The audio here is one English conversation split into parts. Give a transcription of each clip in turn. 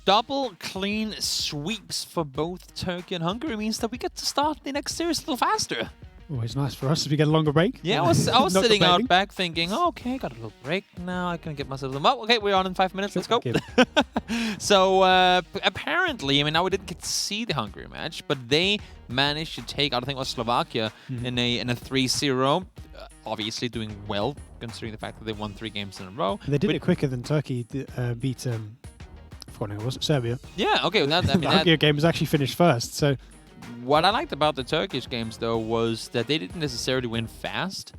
double clean sweeps for both Turkey and Hungary means that we get to start the next series a little faster. Always nice for us as we get a longer break. Yeah, I was sitting out back thinking, oh, okay, got a little break now. I can get myself them. Oh, okay, we're on in 5 minutes. Let's go. Okay. So apparently, I mean, now we didn't get to see the Hungary match, but they managed to take out, I think it was Slovakia in a 3-0. Obviously doing well considering the fact that they won 3 games in a row. They did it quicker than Turkey beat. Was it Serbia? Yeah. Okay. Well, The Hungary game was actually finished first, so. What I liked about the Turkish games, though, was that they didn't necessarily win fast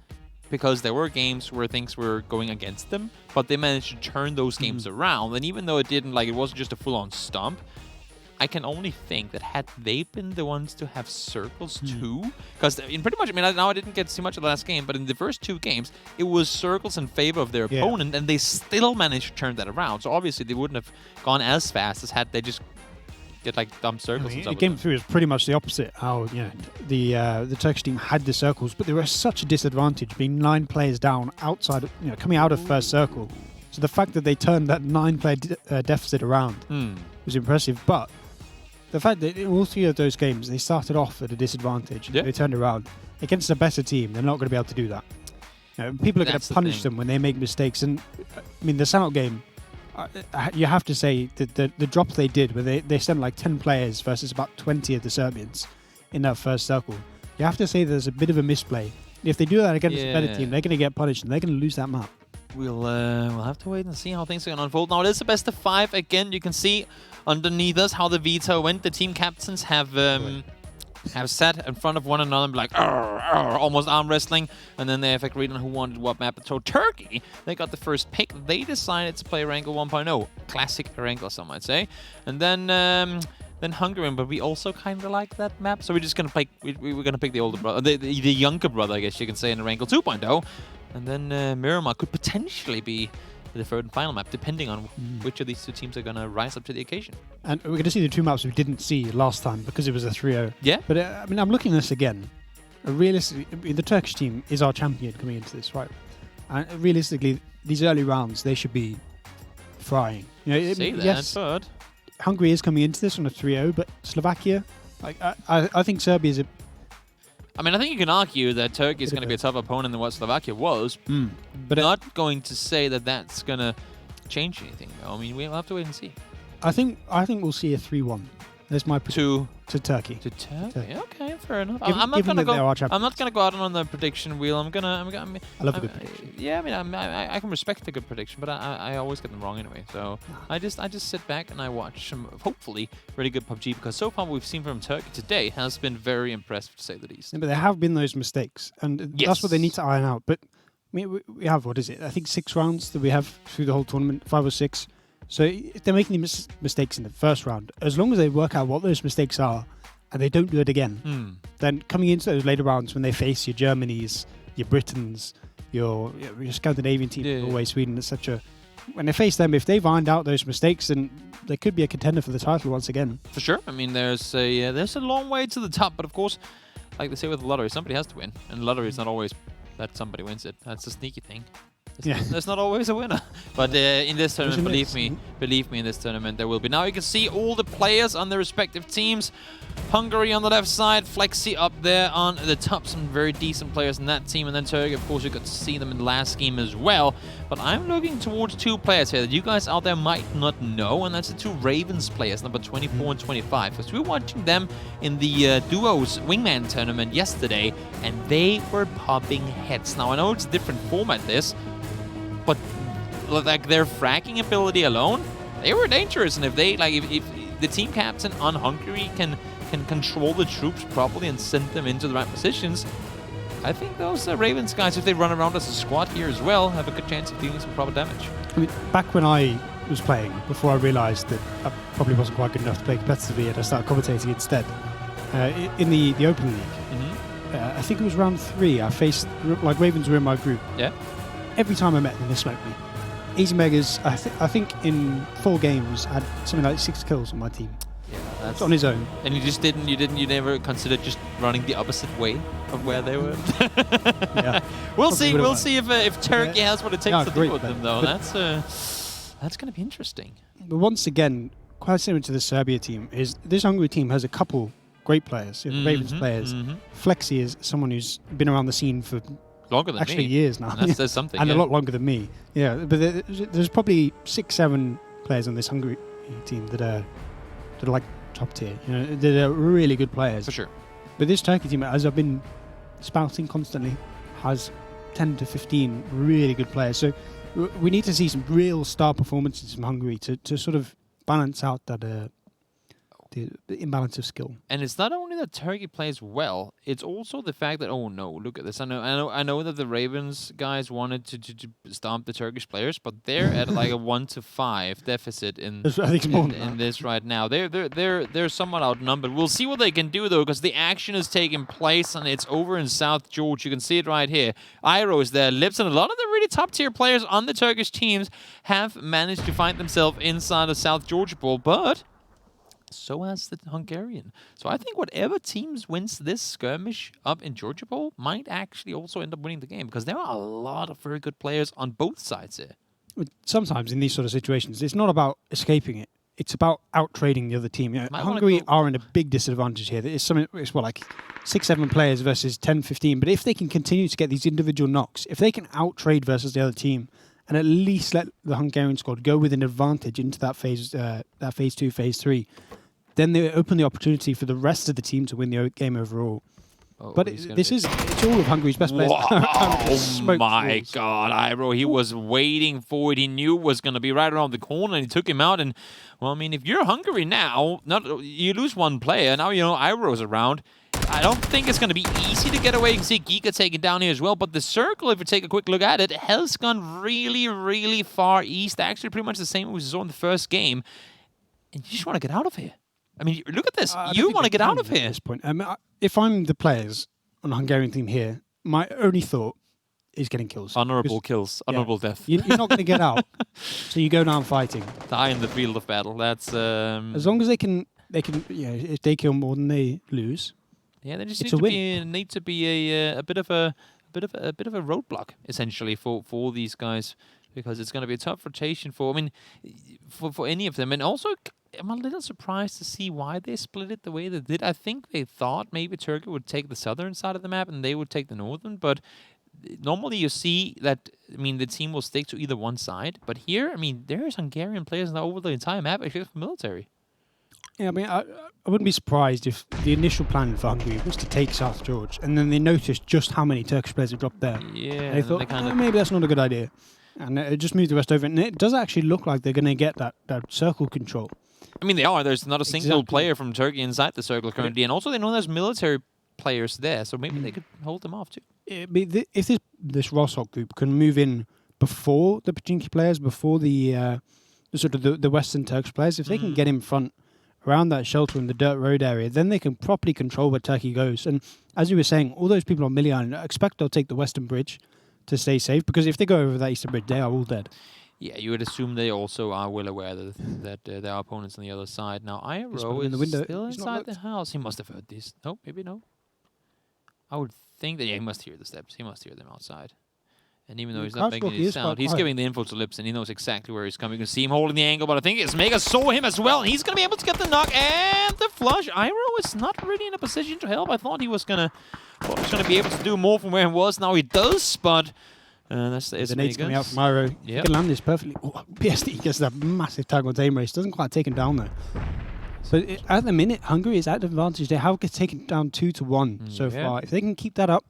because there were games where things were going against them, but they managed to turn those games around. And even though it wasn't just a full-on stomp, I can only think that had they been the ones to have circles too, because in pretty much, I mean, now I didn't get too much of the last game, but in the first 2 games, it was circles in favor of their opponent, and they still managed to turn that around. So obviously, they wouldn't have gone as fast as had they just get like dumb circles. I mean, the game 3 was pretty much the opposite. How the Turkish team had the circles, but they were at such a disadvantage, being 9 players down outside, coming out of first circle. So the fact that they turned that 9-player deficit around was impressive. But the fact that in all 3 of those games they started off at a disadvantage, they turned around against a better team. They're not going to be able to do that. People are going to punish them when they make mistakes. And I mean, the Sanout game. You have to say that the drop they did, where they sent like 10 players versus about 20 of the Serbians in that first circle, you have to say there's a bit of a misplay. If they do that against a better team, they're going to get punished and they're going to lose that map. We'll have to wait and see how things are going to unfold. Now, it is a best of 5 again. You can see underneath us how the veto went. The team captains have sat in front of one another and be like, arr, arr, almost arm wrestling, and then they have agreed on who wanted what map. So Turkey, they got the first pick. They decided to play Wrangle 1.0, classic Wrangle, some might say, and then Hungary. But we also kind of like that map, so we're just gonna pick. We're gonna pick the older brother, the younger brother, I guess you can say, in the Wrangle 2.0, and then Miramar could potentially be the third and final map, depending on which of these 2 teams are going to rise up to the occasion. And we're going to see the 2 maps we didn't see last time because it was a 3-0. Yeah. But I mean, I'm looking at this again. Realistically, I mean, the Turkish team is our champion coming into this, right? And realistically, these early rounds, they should be frying. Yes, but Hungary is coming into this on a 3-0, but Slovakia, I think Serbia is I mean, I think you can argue that Turkey is going to be a tougher opponent than what Slovakia was, but not going to say that that's going to change anything, though. I mean, we'll have to wait and see. I think we'll see a 3-1. That's my prediction. To Turkey. To Turkey. Okay, fair enough. I'm not gonna go out on the prediction wheel. I love a good prediction. Yeah, I mean, I can respect a good prediction, but I always get them wrong anyway. So I just sit back and I watch some hopefully really good PUBG, because so far what we've seen from Turkey today has been very impressive, to say the least. Yeah, but there have been those mistakes, and that's what they need to iron out. But I mean, we have, what is it? I think 6 rounds that we have through the whole tournament, 5 or 6. So if they're making mistakes in the first round, as long as they work out what those mistakes are and they don't do it again, then coming into those later rounds when they face your Germanys, your Britons, your Scandinavian teams, Norway, Sweden, etc., when they face them, if they find out those mistakes, then they could be a contender for the title once again. For sure. I mean, there's a long way to the top, but of course, like they say with the lottery, somebody has to win, and the lottery is not always that somebody wins it. That's a sneaky thing. There's not always a winner, but in this tournament, believe me, in this tournament there will be. Now you can see all the players on their respective teams. Hungary on the left side, Flexi up there on the top, some very decent players in that team, and then Turkey, of course, you got to see them in the last game as well. But I'm looking towards 2 players here that you guys out there might not know, and that's the 2 Ravens players, number 24 and 25, because we were watching them in the duos wingman tournament yesterday, and they were popping heads. Now I know it's a different format this, but like their fracking ability alone, they were dangerous. And if the team captain on Hungary can control the troops properly and send them into the right positions, I think those Ravens guys, if they run around as a squad here as well, have a good chance of dealing some proper damage. I mean, back when I was playing, before I realised that I probably wasn't quite good enough to play competitively, and I started commentating instead, in the Open League, I think it was round 3, I faced, like, Ravens were in my group. Yeah. Every time I met them, they smoked me. Easy Megas, I think in 4 games, I had something like 6 kills on my team. Yeah, that's on his own. And you never considered just running the opposite way of where they were. Yeah. We'll see if Turkey has what it takes to deal with them, though. That's going to be interesting. But once again, quite similar to the Serbia team, is this Hungary team has a couple great players, Ravens players. Flexi is someone who's been around the scene for longer than actually me. years now. That says something. And a lot longer than me. Yeah, but there's probably 6-7 players on this Hungary team that are like top tier. You know, they're really good players. For sure. But this Turkey team, as I've been spouting constantly, has 10 to 15 really good players. So we need to see some real star performances from Hungary to sort of balance out that the imbalance of skill. And it's not only that Turkey plays well; it's also the fact that look at this. I know that the Ravens guys wanted to stomp the Turkish players, but they're at like a 1-5 deficit in this right now. They're somewhat outnumbered. We'll see what they can do though, because the action is taking place and it's over in South George. You can see it right here. Iro is there, Lips, and a lot of the really top tier players on the Turkish teams have managed to find themselves inside of South Georgia Bowl, but so has the Hungarian. So I think whatever teams wins this skirmish up in Georgia Bowl might actually also end up winning the game, because there are a lot of very good players on both sides here. Sometimes in these sort of situations, it's not about escaping it. It's about out-trading the other team. You know, Hungary are in a big disadvantage here. It's like 6-7 players versus 10-15. But if they can continue to get these individual knocks, if they can out-trade versus the other team, and at least let the Hungarian squad go with an advantage into that phase 2, phase 3, then they open the opportunity for the rest of the team to win the game overall. But it's all of Hungary's best players. Oh my God, Iro, he was waiting for it. He knew it was going to be right around the corner, and he took him out. And, well, I mean, if you're Hungary now, you lose one player. Now, Iro's around. I don't think it's going to be easy to get away. You can see Giga taken down here as well. But the circle, if you take a quick look at it, has gone really, really far east. Actually, pretty much the same as we saw in the first game. And you just want to get out of here. I mean, look at this. You want to get out of here. At this point. If I'm the players on the Hungarian team here, my only thought is getting kills. Honorable kills. Honorable death. You're not going to get out. So you go down fighting. Die in the field of battle. That's as long as they can. If they kill more than they lose. Yeah, they just need to be a bit of a roadblock essentially for these guys, because it's going to be a tough rotation for any of them. And also, I'm a little surprised to see why they split it the way they did. I think they thought maybe Turkey would take the southern side of the map and they would take the northern, but normally you see that, the team will stick to either one side. But here, there's Hungarian players now over the entire map except for military. Yeah, I wouldn't be surprised if the initial plan for Hungary was to take South George, and then they noticed just how many Turkish players had dropped there. Yeah, and they thought, maybe that's not a good idea. And it just moved the rest over. And it does actually look like they're going to get that circle control. They are. There's not a single player from Turkey inside the circle currently. And also they know there's military players there, so maybe they could hold them off too. If this Rossok group can move in before the Pachinki players, before the Western Turkish players, if they can get in front around that shelter in the dirt road area, then they can properly control where Turkey goes. And as you were saying, all those people on Milli Island, I expect they'll take the Western Bridge to stay safe, because if they go over that Eastern Bridge, they are all dead. Yeah, you would assume they also are well aware that there are opponents on the other side. Now, Iro is in the window. still inside the house. He must have heard this. No, maybe no. I would think that he must hear the steps. He must hear them outside. And even though he's not making any sound, he's giving the info to Lips, and he knows exactly where he's coming. You can see him holding the angle, but I think it's Mega saw him as well, and he's going to be able to get the knock and the flush. Iro is not really in a position to help. I thought he was going to be able to do more from where he was. Now he does, but that's the nade's coming out from Iro. Yep. He can land this perfectly. Oh, PSD gets that massive tag on Tame Race. Doesn't quite take him down, though. So at the minute, Hungary is at advantage. They have taken down 2-1 so far. If they can keep that up,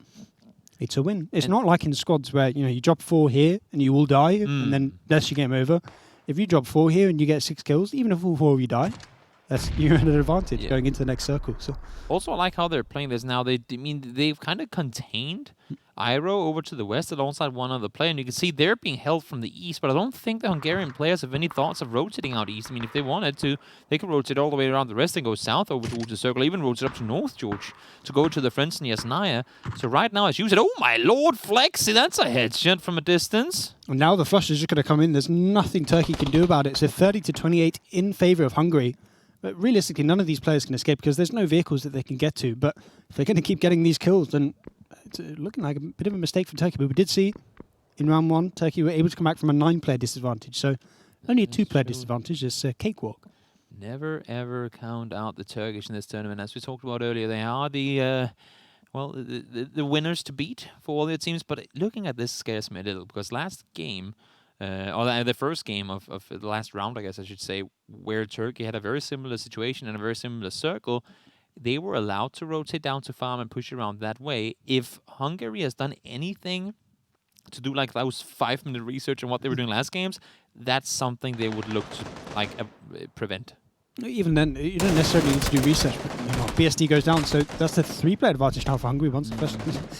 it's a win. It's not like in squads where you drop 4 here and you all die, and then that's your game over. If you drop 4 here and you get 6 kills, even if all 4 of you die, you're at an advantage going into the next circle. So also, I like how they're playing this now. They've kind of contained Iro over to the west alongside one other player, and you can see they're being held from the east, but I don't think the Hungarian players have any thoughts of rotating out east. If they wanted to, they could rotate all the way around the rest and go south over towards the circle, even rotate up to North George to go to the friends in Yasnaya. So right now, as you said, oh my lord, Flexi, that's a headshot from a distance. And now the flush is just going to come in. There's nothing Turkey can do about it. So 30-28 in favour of Hungary. But realistically, none of these players can escape because there's no vehicles that they can get to. But if they're going to keep getting these kills, then it's looking like a bit of a mistake for Turkey. But we did see in round 1, Turkey were able to come back from a 9-player disadvantage. So only a 2-player disadvantage is a cakewalk. Never ever count out the Turkish in this tournament. As we talked about earlier, they are the the winners to beat for all their teams. But looking at this scares me a little because last game, or the first game of the last round, I guess I should say, where Turkey had a very similar situation and a very similar circle, they were allowed to rotate down to farm and push around that way. If Hungary has done anything to do like those 5-minute research on what they were doing last games, that's something they would look to like prevent. Even then, you don't necessarily need to do research. But, BSD goes down, so that's the 3-player advantage now for Hungary. Once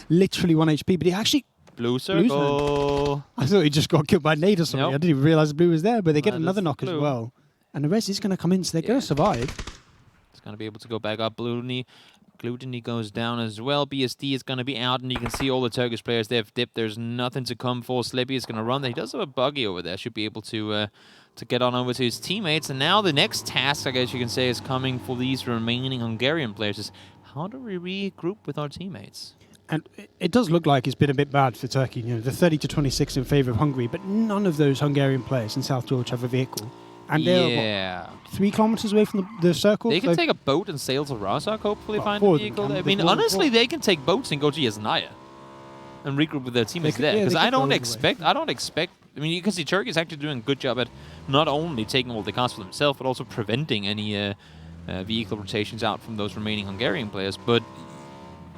literally 1 HP, but he actually blue circle. I thought he just got killed by nade or something. Nope. I didn't even realize blue was there, but they get another knock blue as well, and the rest is going to come in, so they're going to survive. It's going to be able to go back up. Gluteny goes down as well. BSD is going to be out, and you can see all the Turkish players. They've dipped. There's nothing to come for. Slippy is going to run. He does have a buggy over there. Should be able to get on over to his teammates. And now the next task, I guess you can say, is coming for these remaining Hungarian players. Is how do we regroup with our teammates? And it does look like it's been a bit bad for Turkey. The 30-26 in favour of Hungary, but none of those Hungarian players in South Georgia have a vehicle. And they're 3 kilometers away from the circle. They can take a boat and sail to Razak, hopefully find a vehicle. I mean, Honestly, honestly, they can take boats and go to Yasnaya and regroup with their teammates there. Because I don't expect. I mean, you can see Turkey is actually doing a good job at not only taking all the cars for themselves, but also preventing any vehicle rotations out from those remaining Hungarian players. But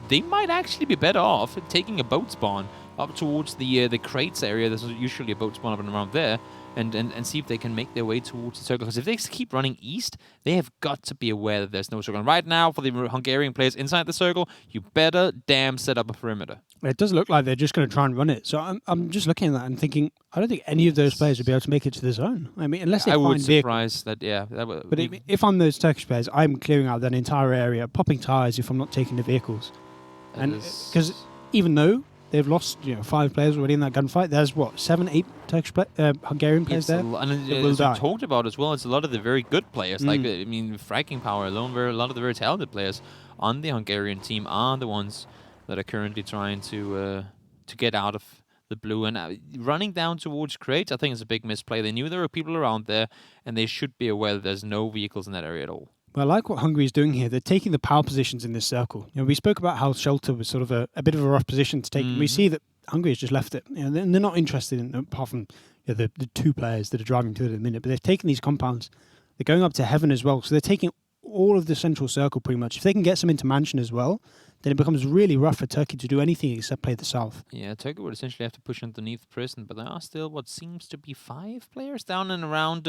they might actually be better off taking a boat spawn up towards the crates area. There's usually a boat spawn up and around there. And see if they can make their way towards the circle. Because if they keep running east, they have got to be aware that there's no circle. And right now, for the Hungarian players inside the circle, you better damn set up a perimeter. It does look like they're just going to try and run it. So I'm just looking at that and thinking, I don't think any of those players would be able to make it to the zone. I mean, unless they find vehicles. I would surprise that, yeah. But if I'm those Turkish players, I'm clearing out that entire area, popping tyres if I'm not taking the vehicles. And because even though they've lost 5 players already in that gunfight, there's 7, 8 Turkish Hungarian players there. And as we talked about as well, it's a lot of the very good players. Like, I mean, Fracking Power alone, a lot of the very talented players on the Hungarian team are the ones that are currently trying to get out of the blue. And running down towards crates, I think is a big misplay. They knew there were people around there, and they should be aware that there's no vehicles in that area at all. Well, I like what Hungary is doing here. They're taking the power positions in this circle. We spoke about how shelter was sort of a bit of a rough position to take. We see that Hungary has just left it. They're not interested in, apart from the 2 players that are driving to it in a minute, but they've taken these compounds. They're going up to heaven as well, so they're taking all of the central circle pretty much. If they can get some into mansion as well, then it becomes really rough for Turkey to do anything except play the south. Yeah, Turkey would essentially have to push underneath prison, but there are still what seems to be 5 players down and around.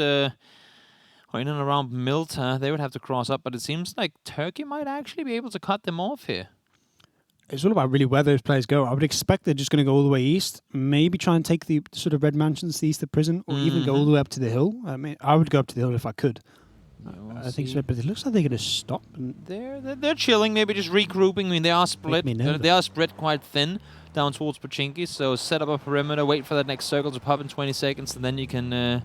Or in and around Milta, they would have to cross up, but it seems like Turkey might actually be able to cut them off here. It's all about really where those players go. I would expect they're just going to go all the way east, maybe try and take the sort of red mansions east of prison, or even go all the way up to the hill. I mean, I would go up to the hill if I could. I think so, but it looks like they're going to stop. They're chilling, maybe just regrouping. I mean, they are split. They are spread quite thin down towards Pochinki, so set up a perimeter, wait for that next circle to pop in 20 seconds, and then you can...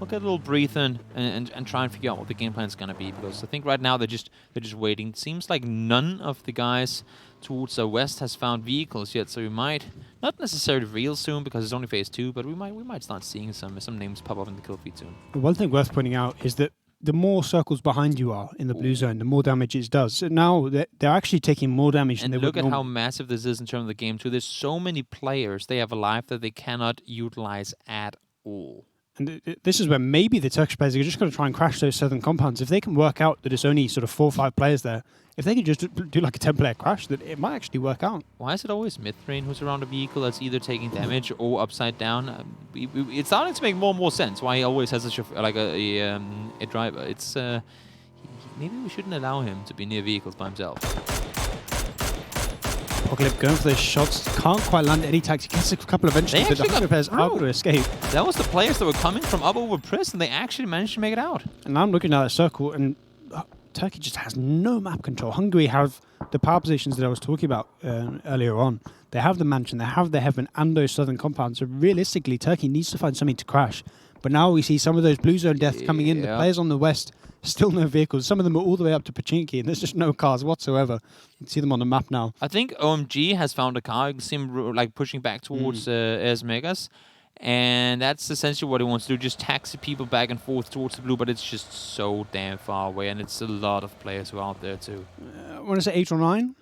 We'll get a little breathe in and try and figure out what the game plan is going to be, because I think right now they're just waiting. It seems like none of the guys towards the west has found vehicles yet, so we might not necessarily real soon because it's only phase 2, but we might start seeing some names pop up in the kill feed soon. One thing worth pointing out is that the more circles behind you are in the blue zone, the more damage it does. So now they're actually taking more damage than they would. And look at how massive this is in terms of the game too. There's so many players they have alive that they cannot utilize at all. And this is where maybe the Turkish players are just going to try and crash those southern compounds. If they can work out that it's only sort of 4 or 5 players there, if they can just do like a 10-player crash, that it might actually work out. Why is it always Mithrane who's around a vehicle that's either taking damage or upside down? It's starting to make more and more sense why he always has a driver. It's maybe we shouldn't allow him to be near vehicles by himself. Apocalypse going for those shots, can't quite land any attacks. He gets a couple eventually, but the Hungary players are able to escape. That was the players that were coming from up over prison. They actually managed to make it out. And I'm looking at that circle, and Turkey just has no map control. Hungary have the power positions that I was talking about earlier on. They have the mansion, they have the heaven, and those southern compounds. So realistically, Turkey needs to find something to crash. But now we see some of those blue zone deaths coming in. The players on the west, still no vehicles. Some of them are all the way up to Pochinki, and there's just no cars whatsoever. You can see them on the map now. I think OMG has found a car. You can see him like pushing back towards Esmegas. And that's essentially what he wants to do, just taxi people back and forth towards the blue, but it's just so damn far away, and it's a lot of players who are out there too. I want to say 8 or 9,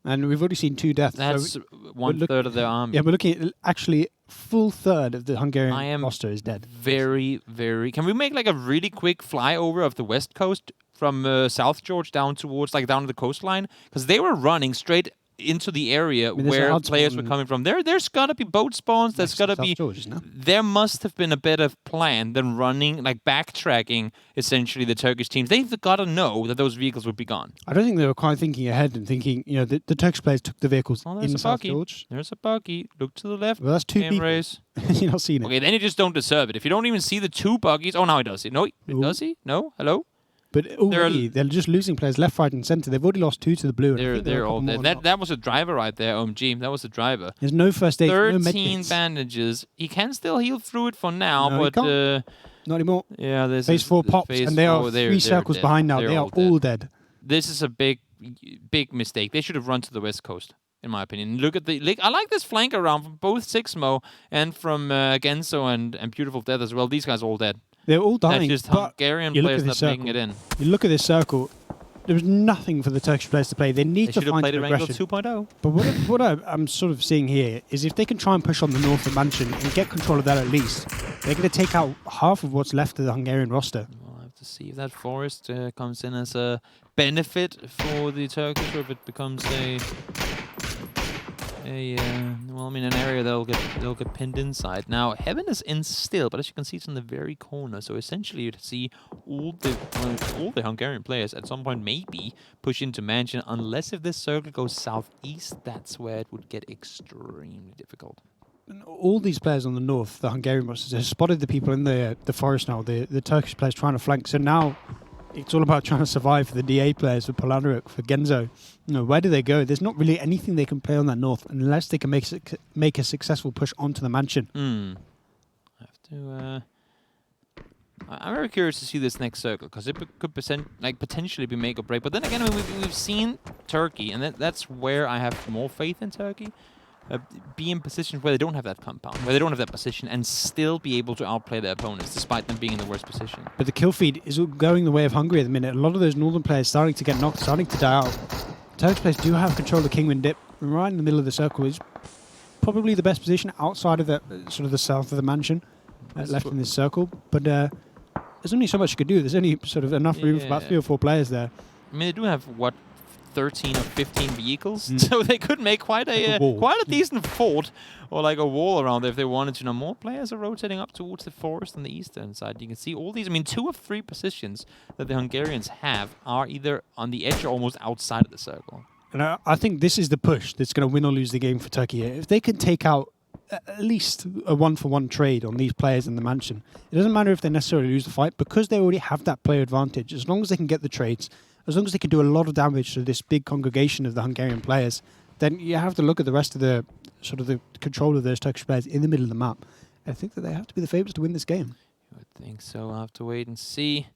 and we've already seen 2 deaths. That's so 1/3 of their army. Yeah, we're looking at actually full third of the Hungarian roster is dead. Very, very... Can we make like a really quick flyover of the west coast from South George down towards, like down to the coastline? Because they were running straight into the area where players were coming from. There's got to be boat spawns. There's got to be... There must have been a better plan than running, like backtracking, essentially, the Turkish teams. They've got to know that those vehicles would be gone. I don't think they were quite thinking ahead and thinking, you know, the Turkish players took the vehicles in South George. There's a buggy. Look to the left. Well, that's 2 people. Race. You're not seeing it. Okay, then you just don't deserve it. If you don't even see the 2 buggies... Oh, now he does it. No, does he? No? Hello? But already, they're just losing players left, right, and centre. They've already lost 2 to the blue. They're all dead. That was a driver right there, OMG. That was a driver. There's no first aid, 13 bandages. He can still heal through it for now, but... not anymore. Yeah, there's... Phase 4 pops, and they are 3 circles behind now. They are all dead. This is a big mistake. They should have run to the west coast, in my opinion. Look at the... I like this flank around from both Sixmo and from Genso and Beautiful Death as well. These guys are all dead. They're all dying. That's just Hungarian players not making it in. You look at this circle. There was nothing for the Turkish players to play. They need to find an aggression. 2.0. But what I'm sort of seeing here is if they can try and push on the north of Mansion and get control of that at least, they're going to take out half of what's left of the Hungarian roster. We'll have to see if that forest comes in as a benefit for the Turkish, or if it becomes well, I mean, an area they'll get pinned inside. Now, Heaven is in still, but as you can see, it's in the very corner. So essentially, you'd see all the Hungarian players at some point maybe push into Mansion, unless if this circle goes southeast, that's where it would get extremely difficult. And all these players on the north, the Hungarian rosters, have spotted the people in the forest now. The Turkish players trying to flank. So now it's all about trying to survive for the DA players, for Polanaruk, for Genzo. You know, where do they go? There's not really anything they can play on that north unless they can make a successful push onto the Mansion. I have to... I'm very curious to see this next circle, because it could potentially be make or break. But then again, I mean, we've seen Turkey, and that's where I have more faith in Turkey. Be in positions where they don't have that compound, where they don't have that position, and still be able to outplay their opponents, despite them being in the worst position. But the kill feed is going the way of Hungary at the minute. A lot of those northern players starting to get knocked, starting to die out. Turkish players do have control of the Kingwin Dip. Right in the middle of the circle is probably the best position outside of the sort of the south of the Mansion, left in this circle. But there's only so much you could do. There's only sort of enough room for about 3 or 4 players there. I mean, they do have, what, 13 or 15 vehicles, so they could make quite a decent fort, or like a wall around there if they wanted to. Now, more players are rotating up towards the forest on the eastern side. You can see all these. I mean, 2 of 3 positions that the Hungarians have are either on the edge or almost outside of the circle. And I think this is the push that's going to win or lose the game for Turkey here. If they can take out at least a 1-for-1 trade on these players in the Mansion, it doesn't matter if they necessarily lose the fight, because they already have that player advantage. As long as they can get the trades, as long as they can do a lot of damage to this big congregation of the Hungarian players, then you have to look at the rest of the sort of the control of those Turkish players in the middle of the map. I think that they have to be the favourites to win this game. I would think so. I'll have to wait and see.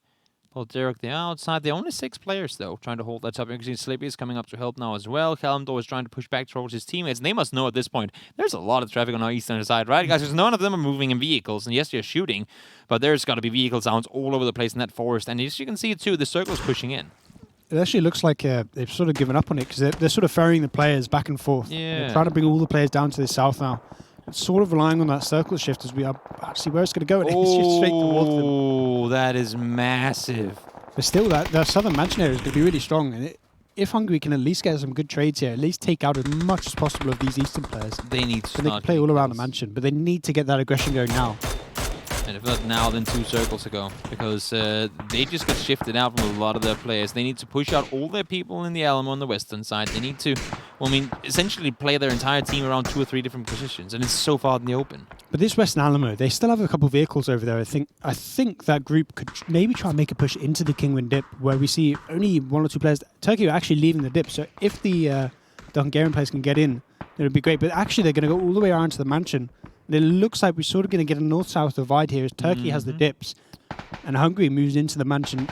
Well, Derek, the outside. They're only 6 players, though, trying to hold that top. You can see Slippy is coming up to help now as well. Kalimdor is trying to push back towards his teammates. And they must know at this point, there's a lot of traffic on our eastern side, right, guys? Because none of them are moving in vehicles. And yes, they're shooting, but there's got to be vehicle sounds all over the place in that forest. And as you can see, too, the circle's pushing in. It actually looks like they've sort of given up on it, because they're sort of ferrying the players back and forth. Yeah. They're trying to bring all the players down to the south now. It's sort of relying on that circle shift as we are actually where it's going to go. And it's just straight towards them. Oh, that is massive. But still, that southern Mansion area is going to be really strong. And if Hungary can at least get some good trades here, at least take out as much as possible of these eastern players, they need to they can play all around the Mansion. But they need to get that aggression going now. And if not now, then 2 circles ago. Because they just got shifted out from a lot of their players. They need to push out all their people in the Alamo on the western side. They need to, well, I mean, essentially play their entire team around 2 or 3 different positions. And it's so far in the open. But this Western Alamo, they still have a couple of vehicles over there. I think that group could maybe try and make a push into the Kingwin Dip, where we see only 1 or 2 players. Turkey are actually leaving the dip. So if the Hungarian players can get in, it would be great. But actually, they're going to go all the way around to the Mansion. And it looks like we're sort of going to get a north-south divide here as Turkey has the dips and Hungary moves into the Mansion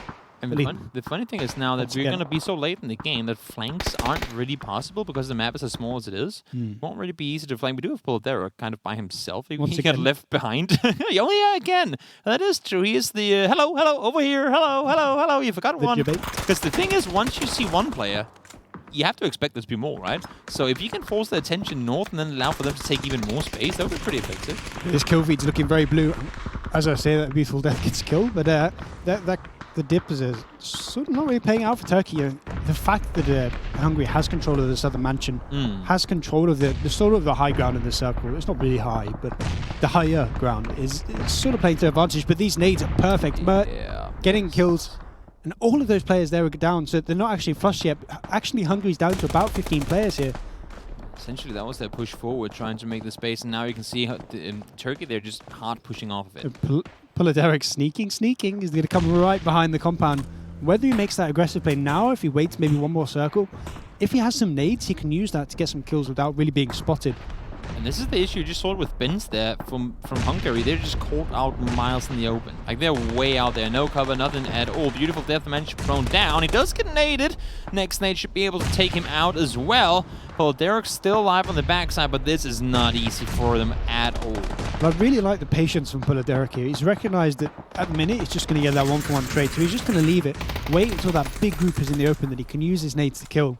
And the funny thing is now that we're going to be so late in the game that flanks aren't really possible because the map is as small as it is. It won't really be easy to flank. We do have Polidera kind of by himself. He got left behind. Oh, yeah, again. That is true. He is the hello, over here. Hello. You forgot one. Because the thing is, once you see one player, you have to expect there to be more, right? So if you can force their attention north and then allow for them to take even more space, that would be pretty effective. This kill feed's looking very blue. As I say, that beautiful death gets killed, but the dip is sort of not really paying out for Turkey. The fact that Hungary has control of the southern mansion, has control of the sort of the high ground in the circle. It's not really high, but the higher ground is sort of playing to advantage. But these nades are perfect. But getting kills. And all of those players there are down, so they're not actually flushed yet. Actually, Hungary's down to about 15 players here. Essentially, that was their push forward, trying to make the space, and now you can see how in Turkey they're just hard pushing off of it. Polidera sneaking. He's going to come right behind the compound. Whether he makes that aggressive play now, if he waits maybe one more circle, if he has some nades, he can use that to get some kills without really being spotted. And this is the issue you just saw it with Bins there from Hungary. They're just caught out miles in the open. Like, they're way out there. No cover, nothing at all. Beautiful death managed thrown down. He does get naded. Next nade should be able to take him out as well. Well, Derek's still alive on the backside, but this is not easy for them at all. But I really like the patience from Polidera here. He's recognized that at the minute he's just going to get that one-for-one trade, so he's just going to leave it, wait until that big group is in the open that he can use his nades to kill.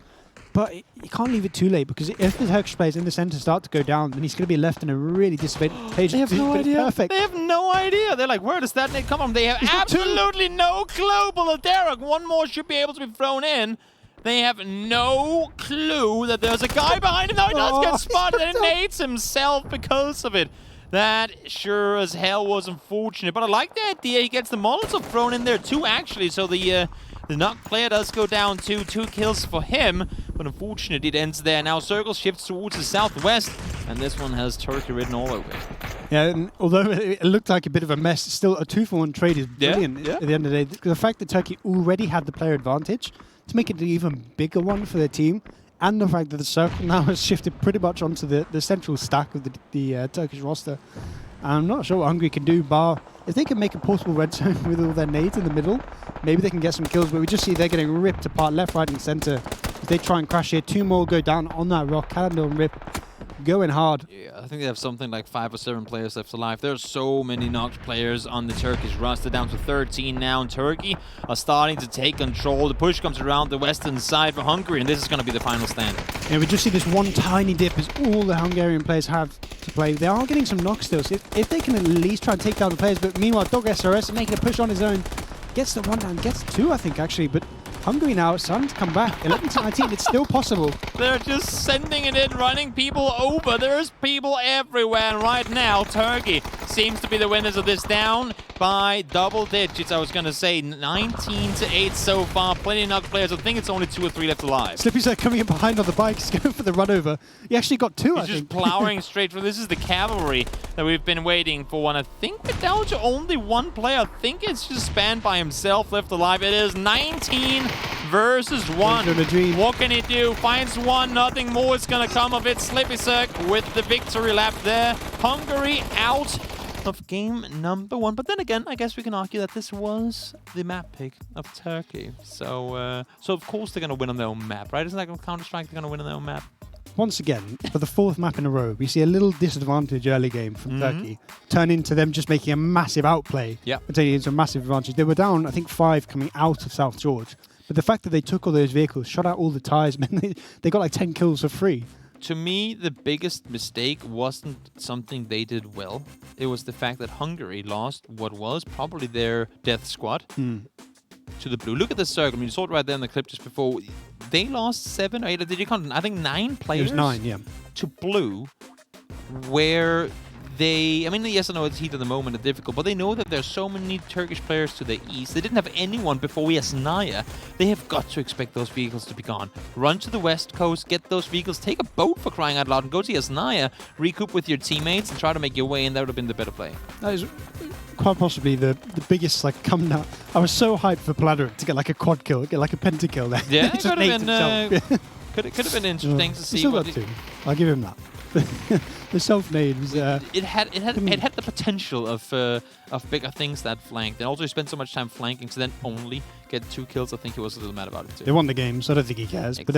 But you can't leave it too late, because if the Turkish players in the center start to go down, then he's going to be left in a really disadvantageous. They have no idea. Perfect. They have no idea. They're like, where does that nade come from? They have absolutely no clue. Polidera, one more should be able to be thrown in. They have no clue that there's a guy behind him. Now he does get spotted and nades himself because of it. That sure as hell was unfortunate. But I like the idea. He gets the Molotov thrown in there too, actually. So the knocked player does go down to 2 kills for him. But unfortunately, it ends there. Now Circle shifts towards the southwest. And this one has Turkey written all over it. Yeah, and although it looked like a bit of a mess, still a 2-for-1 trade is brilliant at the end of the day. The fact that Turkey already had the player advantage to make it an even bigger one for their team, and the fact that the circle now has shifted pretty much onto the central stack of the Turkish roster. I'm not sure what Hungary can do, bar if they can make a portable red zone with all their nades in the middle, maybe they can get some kills, but we just see they're getting ripped apart left, right, and center as they try and crash here. 2 more go down on that rock. Calendar and Rip going hard. Yeah, I think they have something like 5 or 7 players left alive. There's so many knocked players on the Turkish roster, down to 13 now, and Turkey are starting to take control. The push comes around the western side for Hungary, and this is going to be the final stand. Yeah, we just see this one tiny dip is all the Hungarian players have to play. They are getting some knocks still, so if they can at least try and take down the players, but meanwhile, Dog SRS making a push on his own, gets the 1 down, gets 2, I think, actually, but Hungary now, it's starting to come back. 11 to 19, it's still possible. They're just sending it in, running people over. There's people everywhere, and right now, Turkey seems to be the winners of this, down by double digits. I was going to say 19 to 8 so far. Plenty of knocked players. I think it's only 2 or 3 left alive. Slippy's coming in behind on the bike. He's going for the run over. He actually got 2, I think. He's just plowing straight through. This is the cavalry that we've been waiting for, and I think we're down to only 1 player. I think it's just Span by himself left alive. It is 19 versus 1. What can he do? Finds 1, nothing more is going to come of it. Slippy with the victory lap there. Hungary out of game number 1. But then again, I guess we can argue that this was the map pick of Turkey. So of course they're going to win on their own map, right? Isn't that going to Counter-Strike? They're going to win on their own map. Once again, for the 4th map in a row, we see a little disadvantage early game from Turkey turn into them just making a massive outplay. Yeah. And taking it into a massive advantage. They were down, I think, 5 coming out of South George. But the fact that they took all those vehicles, shot out all the tires, meant they got like 10 kills for free. To me, the biggest mistake wasn't something they did well. It was the fact that Hungary lost what was probably their death squad to the blue. Look at the circle. I mean, you saw it right there in the clip just before. They lost 7 or 8, did you count? I think 9 players. It was 9, yeah. To blue, where they, I mean, yes, I know it's heat of the moment, it's difficult, but they know that there's so many Turkish players to the east. They didn't have anyone before Yasnaya. They have got to expect those vehicles to be gone. Run to the west coast, get those vehicles, take a boat for crying out loud, and go to Yasnaya, recoup with your teammates, and try to make your way in. That would have been the better play. That is quite possibly the biggest like come down. I was so hyped for Polidera to get like a quad kill, get like a pentakill there. Yeah, it could have been, could have been interesting to see. Still got 2. I'll give him that. The self-made was. It had the potential of bigger things that flanked, and also he spent so much time flanking to then only get 2 kills. I think he was a little mad about it too. They won the game, so I don't think he cares. But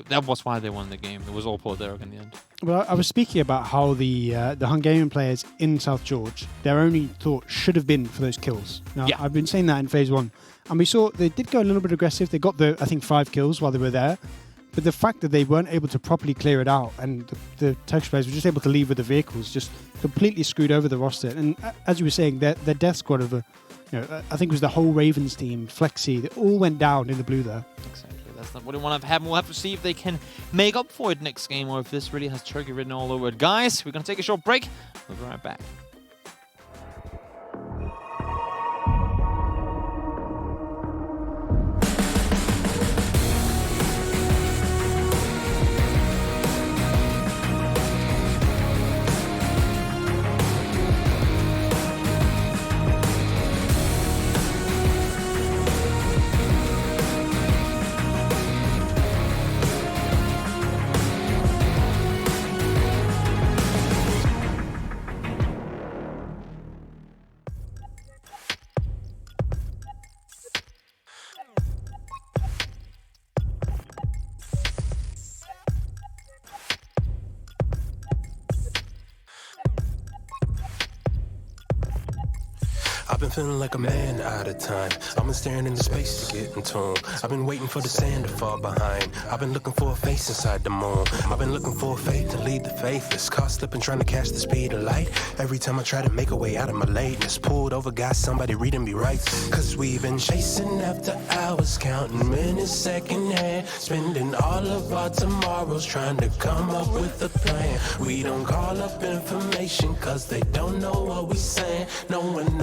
that was why they won the game. It was all Paul Derek in the end. Well, I was speaking about how the Hungarian players in South George, their only thought should have been for those kills. Now, Yeah. I've been saying that in phase 1, and we saw they did go a little bit aggressive. They got I think 5 kills while they were there. But the fact that they weren't able to properly clear it out, and the Turkish players were just able to leave with the vehicles, just completely screwed over the roster. And as you were saying, their death squad of I think it was the whole Ravens team, Flexi, they all went down in the blue there. Exactly. That's not what we want to happen. We'll have to see if they can make up for it next game, or if this really has Turkey written all over it. Guys, we're going to take a short break. We'll be right back. I've been feeling like a man out of time. I've been staring into space to get in tune. I've been waiting for the sand to fall behind. I've been looking for a face inside the moon. I've been looking for a faith to lead the faithless. Caught slipping trying to catch the speed of light. Every time I try to make a way out of my lateness, pulled over, got somebody reading me right. Cause we've been chasing after hours, counting minutes second hand, spending all of our tomorrows trying to come up with a plan. We don't call up information cause they don't know what we saying. No one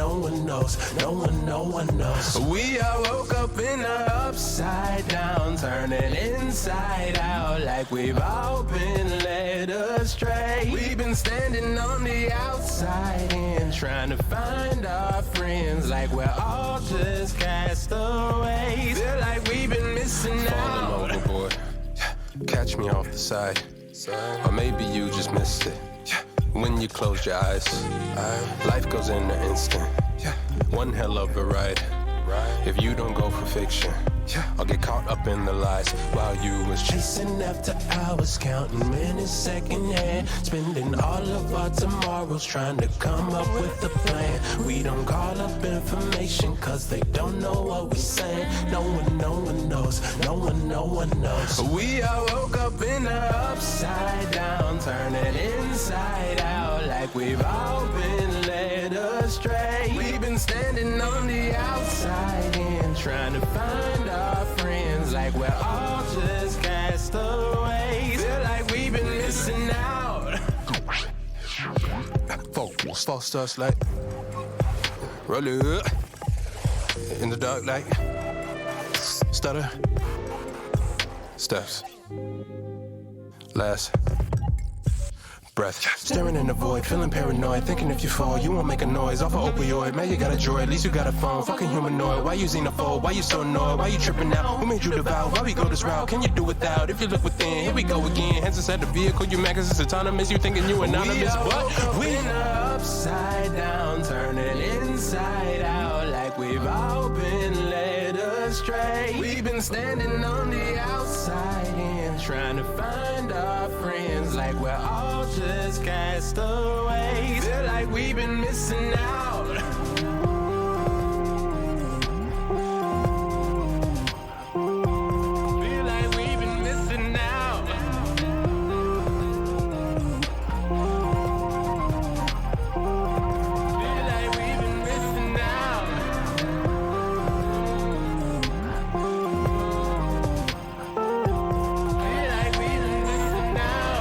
knows, no one knows. We all woke up in the upside down, turning inside out like we've all been led astray. We've been standing on the outside in, trying to find our friends like we're all just castaways. Feel like we've been missing out. Falling overboard, catch me off the side. Or maybe you just missed it when you closed your eyes. Life goes in an instant. One hell of a ride. If you don't go for fiction, I'll get caught up in the lies while you was chasing after hours, counting minutes second hand, spending all of our tomorrows trying to come up with a plan. We don't call up information cause they don't know what we saying. No one knows, no one knows. We all woke up in the upside down, turning inside out like we've all been led astray. We've been standing on the outside in, trying to find our friends like we're all just castaways. Feel like we've been missing out. False starts like roll it in the dark like stutter steps last breath. Staring in the void, feeling paranoid, thinking if you fall, you won't make a noise. Off of opioid, man, you got a droid, at least you got a phone. Fucking humanoid, why you xenophobe? Why you so annoyed? Why you tripping out? Who made you devour? Why we go this route? Can you do without? If you look within, here we go again. Hands inside the vehicle, you mad cause it's autonomous. You thinking you anonymous, but we upside down, turning inside out like we've all been led astray. We've been standing on the outside in, trying to find our friends like we're all just castaways. Feel like we've been missing out. Feel like we've been missing out. Feel like we've been missing out. Feel like we've been missing out.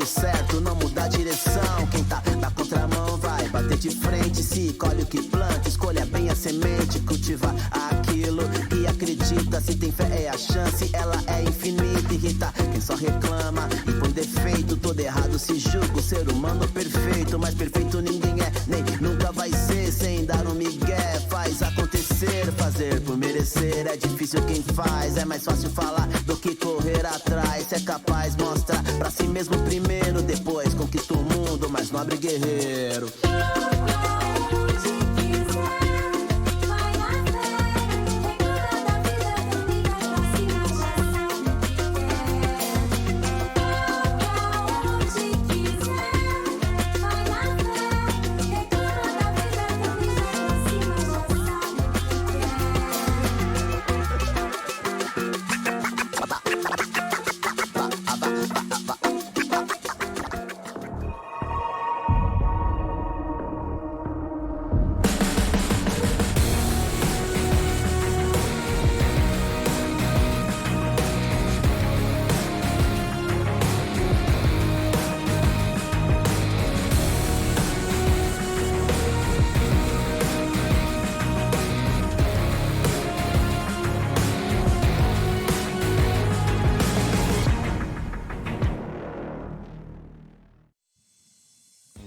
certo, não muda a direção. Quem tá na contramão vai bater de frente. Se colhe o que planta, escolha bem a semente. Cultiva aquilo que acredita. Se tem fé é a chance, ela é infinita. Irrita quem só reclama e põe defeito. Todo errado se julga, o ser humano perfeito. Mas perfeito ninguém é, nem nunca vai ser. Sem dar um migué, faz acontecer. Fazer por merecer é difícil quem faz. É mais fácil falar do que correr atrás. Se é capaz, mostra pra si mesmo primeiro. Depois conquista o mundo, mais nobre guerreiro.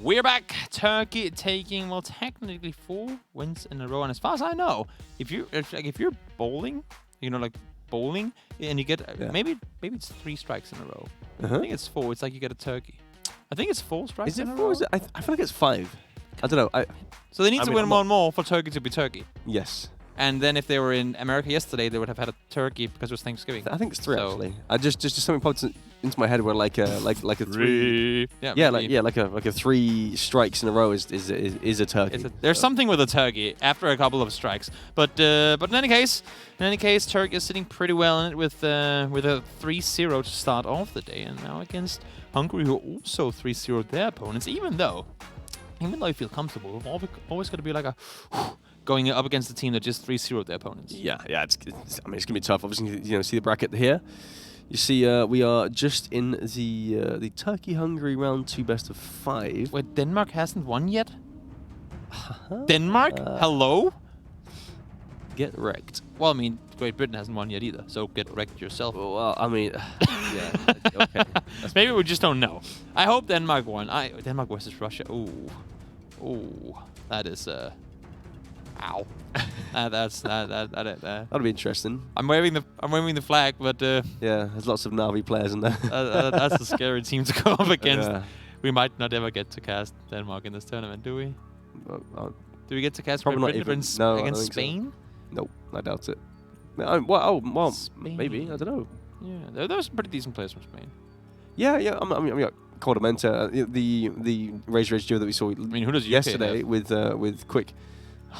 We're back. Turkey taking, well, technically 4 wins in a row, and as far as I know, if you're bowling, you know, like bowling, and you get maybe it's 3 strikes in a row. I think it's 4. It's like you get a turkey. I think it's 4 strikes. Is it in 4? a row? Is it? I feel like it's 5. I don't know. So they need to win one more for Turkey to be Turkey. Yes. And then if they were in America yesterday, they would have had a turkey because it was Thanksgiving. I think it's 3 actually. I just something popped into my head where like a 3. Like a 3 strikes in a row is a turkey. There's something with a turkey after a couple of strikes. But in any case, Turkey is sitting pretty well in it with a 3-0 to start off the day, and now against Hungary, who also 3-0'd their opponents. Even though you feel comfortable, we've always got to be like a going up against a team that just 3-0'd their opponents. Yeah. It's gonna be tough. Obviously, see the bracket here. You see, we are just in the Turkey-Hungary round 2 best of 5. Wait, Denmark hasn't won yet? Denmark? Hello? Get wrecked. Well, I mean, Great Britain hasn't won yet either, so get wrecked yourself. Well, I mean, yeah, okay. Maybe we just don't know. I hope Denmark won. Denmark versus Russia. Ooh, that is ow. That'll be interesting. I'm waving the flag, but yeah, there's lots of Navi players in there. That's a scary team to go up against. Yeah. We might not ever get to cast Denmark in this tournament, do we? Do we get to cast probably Great Britain against Spain? So. Nope, I doubt it. Well, Spain. Maybe, I don't know. Yeah, there's some pretty decent players from Spain. Yeah. I mean, Cordamenta, the Razor Edge duo that we saw who does UK yesterday have? with Quick.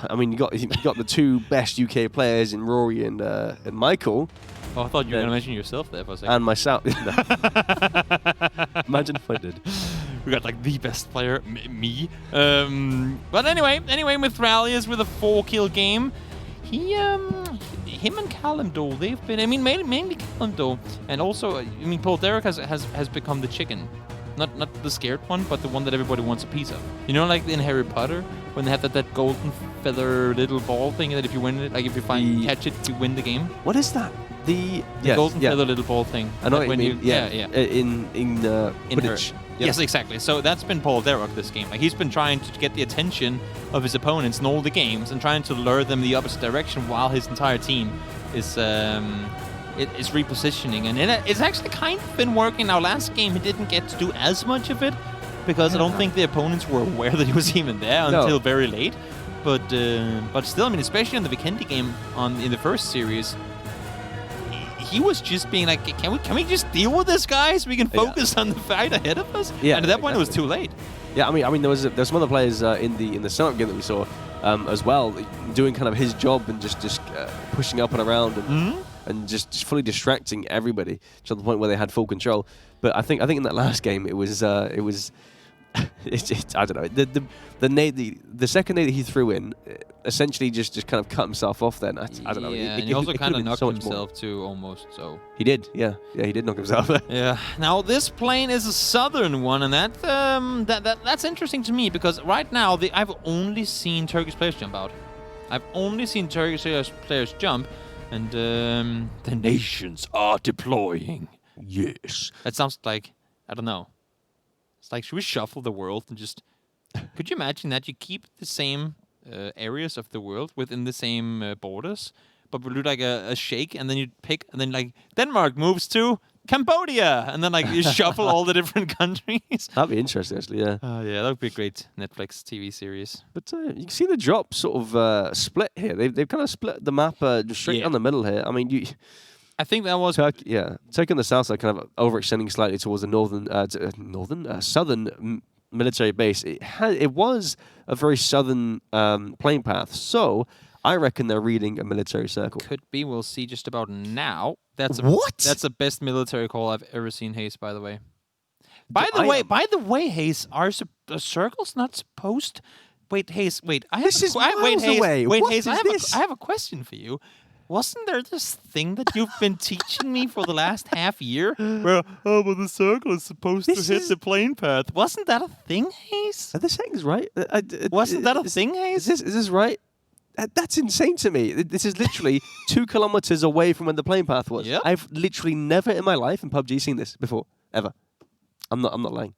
I mean, you got the 2 best UK players in Rory and Michael. Oh, I thought you were going to mention yourself there for a second. And myself. Imagine if I did. We got like the best player, me. But anyway, with Rallius with a 4-kill game, him and Kalimdor, they've been. I mean, mainly Kalimdor, and also Paul Derek has become the chicken. Not the scared one, but the one that everybody wants a piece of. You know, like in Harry Potter, when they have that golden feather little ball thing that if you win it, like if you catch it, you win the game. What is that? The golden feather little ball thing. I know what you mean. In Quidditch. Yes, exactly. So that's been Paul Derek this game. Like he's been trying to get the attention of his opponents in all the games and trying to lure them the opposite direction while his entire team is repositioning, and it's actually kind of been working. Now, last game he didn't get to do as much of it because I don't think the opponents were aware that he was even there until very late. But still, I mean, especially on the Vikendi game in the first series, he was just being like, can we just deal with this, guys? We can focus on the fight ahead of us. Yeah, and at that point, it was too late. Yeah, I mean, there's some other players in the Summit game that we saw as well, doing kind of his job and just pushing up and around and just fully distracting everybody to the point where they had full control. But I think in that last game it was I don't know. The second nade that he threw in, essentially just kind of cut himself off. Then I don't know. Yeah, and he also kind of knocked himself too, almost. So he did. Yeah, he did knock himself. Yeah. Now this plane is a southern one, and that's interesting to me because right now I've only seen Turkish players jump out. I've only seen Turkish players jump, and the nations are deploying. Yes. That sounds like, I don't know. It's like, should we shuffle the world and just... Could you imagine that you keep the same areas of the world within the same borders, but we do like a shake, and then you pick, and then like Denmark moves to Cambodia, and then like you shuffle all the different countries. That'd be interesting, actually. Yeah. Yeah, that would be a great Netflix TV series. But you can see the drop sort of split here. They've kind of split the map straight down the middle here. I mean, I think that was Turkey on the south side, kind of overextending slightly towards the southern military base. It was a very southern plane path, so I reckon they're reading a military circle. Could be. We'll see just about now. That's the best military call I've ever seen, Hayes. By the way. By the way, Hayes, are circles not supposed? Wait, Hayes. Wait, I have Hayes. I have a question for you. Wasn't there this thing that you've been teaching me for the last half year? Where, but the circle is supposed to hit the plane path. Wasn't that a thing, Hayes? Are the settings right? Wasn't that a thing, Hayes? Is this right? That's insane to me. This is literally 2 kilometers away from where the plane path was. Yep. I've literally never in my life in PUBG seen this before, ever. I'm not lying.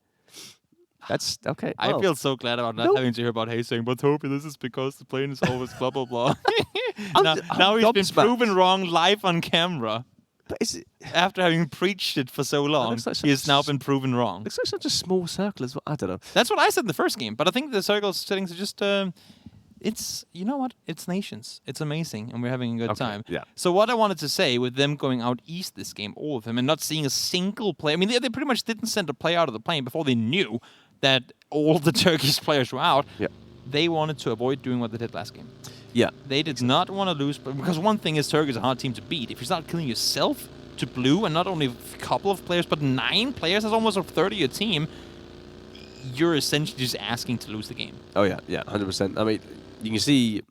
That's okay. I feel so glad about not having to hear about Hayes saying, but Toby, this is because the plane is always blah, blah, blah. now he's been proven wrong live on camera. But is it, after having preached it for so long, he has now been proven wrong. Looks like such a small circle as well. I don't know. That's what I said in the first game, but I think the circle settings are just... it's, you know what? It's nations. It's amazing, and we're having a good time. Yeah. So what I wanted to say with them going out east this game, all of them, and not seeing a single player... I mean, they pretty much didn't send a player out of the plane before they knew that all the Turkish players were out. Yeah. They wanted to avoid doing what they did last game. Yeah. They did not want to lose, because one thing is Turkey is a hard team to beat. If you start killing yourself to blue, and not only a couple of players, but 9 players, that's almost a 30 a team, you're essentially just asking to lose the game. Oh, yeah, 100%. I mean, you can see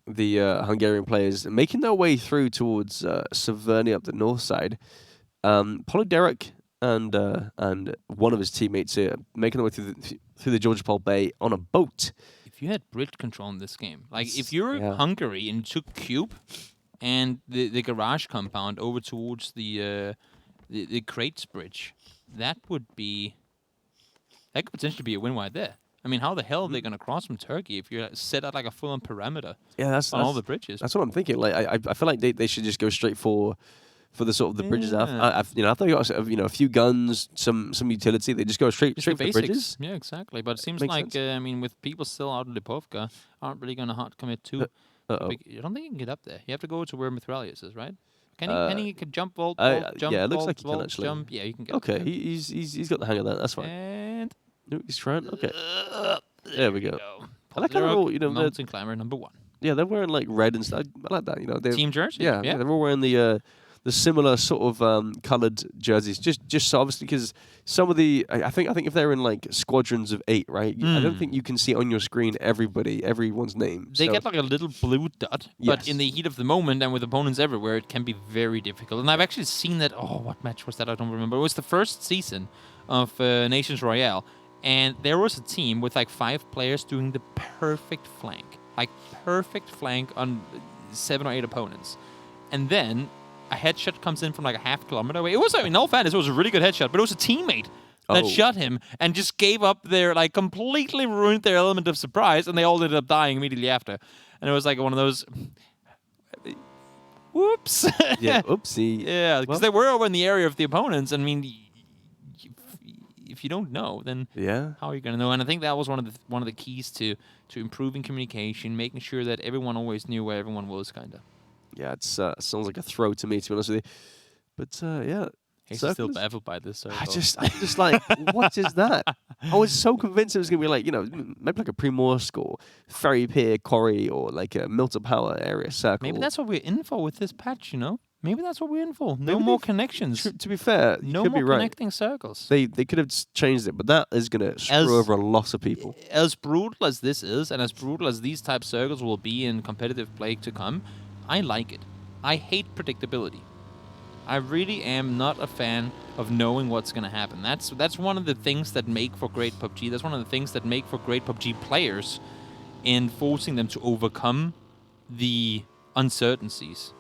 the Hungarian players making their way through towards Severny up the north side. Polyderek and one of his teammates here making their way through the Georgia Pole Bay on a boat. If you had bridge control in this game, like if you're Hungary and took Cube and the garage compound over towards the crates bridge, that could potentially be a win right there. I mean, how the hell are they going to cross from Turkey if you set out like a full-on perimeter on all the bridges? That's what I'm thinking. Like I feel like they should just go straight for the sort of the bridges. I thought you got a few guns, some utility. They just go straight for the bridges. Yeah, exactly. But it seems Makes like sense. I mean, with people still out in Lipovka, aren't really going to hard commit too. I don't think you can get up there. You have to go to where Mithralius is, right? Can he jump, vault, jump? Yeah, it looks vault, like he can vault, actually. Jump. Yeah, you can get. Okay, up there. he's got the hang of that. That's fine. And No, he's trying. Okay, there we go. I like how they're all, mountain climber number 1. Yeah, they're wearing like red and stuff. I like that. Team jersey. Yeah, they're all wearing the similar sort of coloured jerseys. Just so obviously because some of the I think if they're in like squadrons of 8, right? I don't think you can see on your screen everyone's name. They get like a little blue dot, but in the heat of the moment and with opponents everywhere, it can be very difficult. And I've actually seen that. Oh, what match was that? I don't remember. It was the first season of Nations Royale, and there was a team with like 5 players doing the perfect flank on 7 or 8 opponents, and then a headshot comes in from like a half kilometer away. It was, in all fairness, it was a really good headshot, but it was a teammate that shot him and just gave up their, like, completely ruined their element of surprise, and they all ended up dying immediately after. And it was like one of those, whoops. Yeah, oopsie. Yeah, because they were over in the area of the opponents. I mean, if you don't know, then how are you going to know? And I think that was one of the keys to improving communication, making sure that everyone always knew where everyone was, kind of. Yeah, it sounds like a throw to me, to be honest with you. But yeah, he's still baffled by this. I'm just like, what is that? I was so convinced it was gonna be like, maybe like a Primorsk or Ferry Pier Quarry or like a Milton Power area circle. Maybe that's what we're in for with this patch, Maybe that's what we're in for. No Maybe more they've- connections. To be fair, you No could more be right. connecting circles. They could have changed it, but that is going to screw over a lot of people. As brutal as this is, and as brutal as these type circles will be in competitive play to come, I like it. I hate predictability. I really am not a fan of knowing what's going to happen. That's one of the things that make for great PUBG. That's one of the things that make for great PUBG players, in forcing them to overcome the uncertainties.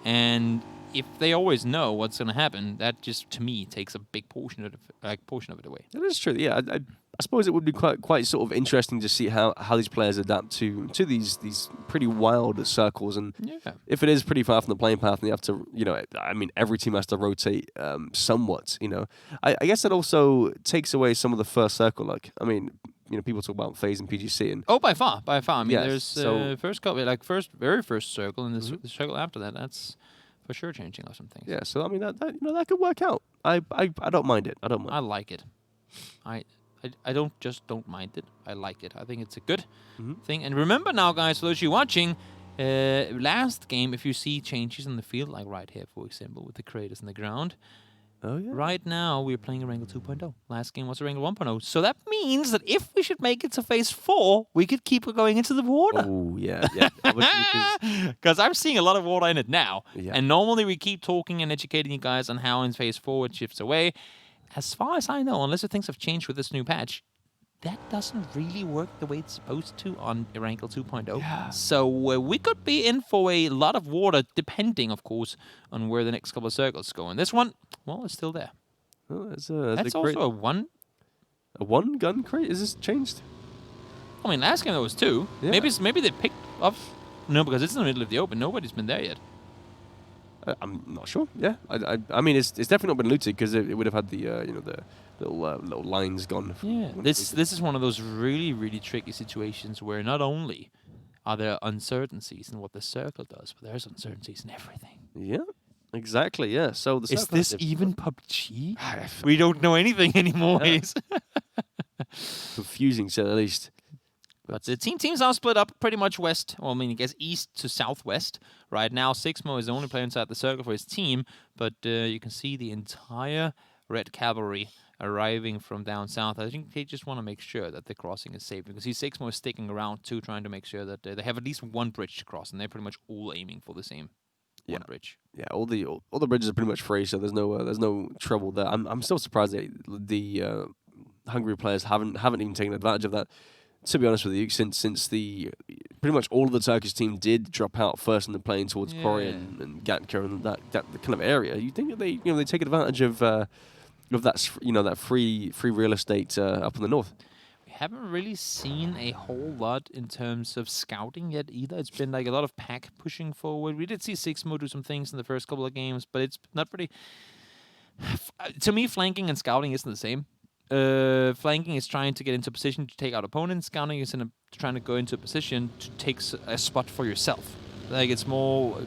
And if they always know what's going to happen, that just, to me, takes a big portion of it away. That is true. Yeah, I suppose it would be quite sort of interesting to see how these players adapt to these pretty wild circles. And Yeah. if it is pretty far from the playing path, and they have to, I mean, every team has to rotate somewhat. I guess that also takes away some of the first circle. Like, I mean, people talk about phase and PGC, and Oh, by far. I mean, Yes, there's so- very first circle, and the circle after that. That's for sure changing some things. yeah. So I mean, that could work out. I don't mind it. I don't mind. I like it. I don't mind it. I like it. I think it's a good thing. And remember now, guys, for those of you watching, last game, if you see changes in the field, like right here, for example, with the creators in the ground. Oh yeah. Right now, we're playing a Wrangle 2.0. Last game was a Wrangle 1.0. So that means that if we should make it to phase 4, we could keep going into the water. Oh yeah. Yeah. Obviously, Because I'm seeing a lot of water in it now. Yeah. And normally we keep talking and educating you guys on how in phase 4 it shifts away. As far as I know, unless things have changed with this new patch, that doesn't really work the way it's supposed to on Wrangle 2.0. Yeah. So we could be in for a lot of water, depending, of course, on where the next couple of circles go. And this one, well, it's still there. oh, that's That's a great, also a one. a 1-gun crate. Is this changed? I mean, last game there was 2. Yeah. Maybe they picked up. No, because it's in the middle of the open. Nobody's been there yet. I'm not sure. Yeah, I mean, it's definitely not been looted, because it would have had the the little lines gone. Yeah, this is one of those really, really tricky situations where not only are there uncertainties in what the circle does, but there's uncertainties in everything. Yeah, exactly. Yeah. So the Is circle this has even PUBG? We don't know anything anymore. Yeah. Ace. confusing, to say the least. But the teams are split up pretty much west, well, I mean, I guess east to southwest. Right now, Sixmo is the only player inside the circle for his team, but you can see the entire Red Cavalry arriving from down south. I think they just want to make sure that the crossing is safe, because Sixmo is sticking around too, trying to make sure that they have at least one bridge to cross, and they're pretty much all aiming for the same one bridge. Yeah, all the bridges are pretty much free, so there's no trouble there. I'm still surprised that the Hungary players haven't even taken advantage of that. To be honest with you, since the pretty much all of the Turkish team did drop out first in the plane towards Korea and Gatka and that kind of area, you think that they take advantage of that that free real estate up in the north? We haven't really seen a whole lot in terms of scouting yet either. It's been like a lot of pack pushing forward. We did see Sixmo do some things in the first couple of games, but it's not pretty. To me, flanking and scouting isn't the same. Flanking is trying to get into position to take out opponents. Scouting is trying to go into a position to take a spot for yourself. Like, it's more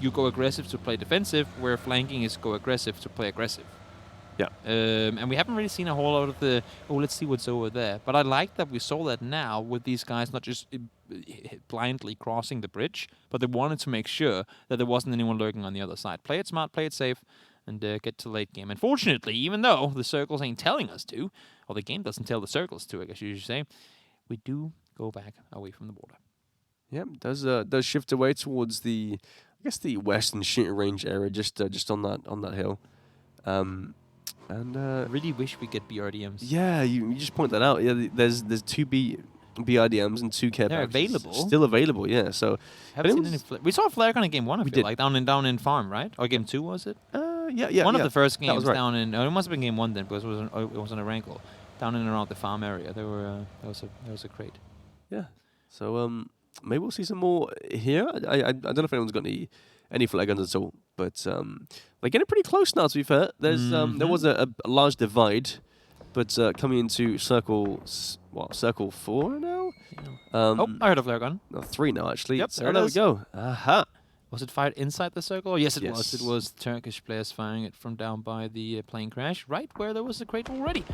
you go aggressive to play defensive, where flanking is go aggressive to play aggressive. Yeah. And we haven't really seen a whole lot of the, let's see what's over there. But I like that we saw that now with these guys not just blindly crossing the bridge, but they wanted to make sure that there wasn't anyone lurking on the other side. Play it smart, play it safe, and get to late game. Unfortunately, even though the circles ain't telling us to, or the game doesn't tell the circles to, I guess you should say, we do go back away from the border. Yeah, does shift away towards the western shooting range area, just on that hill. I really wish we get BRDMs. Yeah, you just point that out. Yeah, there's 2 BRDMs and 2 care They're packages available. Still available, yeah. So Haven't seen any we saw a flare gun in game 1, I We feel did. like, down in farm, right? Or game 2, was it? yeah, One of the first That games was right. down in. It must have been game 1 then, because it was on a Wrangle. Down in and around the farm area, there was a crate. Yeah. So maybe we'll see some more here. I don't know if anyone's got any flare guns at all, but they're getting pretty close now. To be fair, there was a large divide, but coming into circle 4 now. I heard a flare gun. No, 3 now actually. Yep, So there it there we is. go. Aha. Was it fired inside the circle? Yes, it was. Yes. It was Turkish players firing it from down by the plane crash, right where there was a crate already.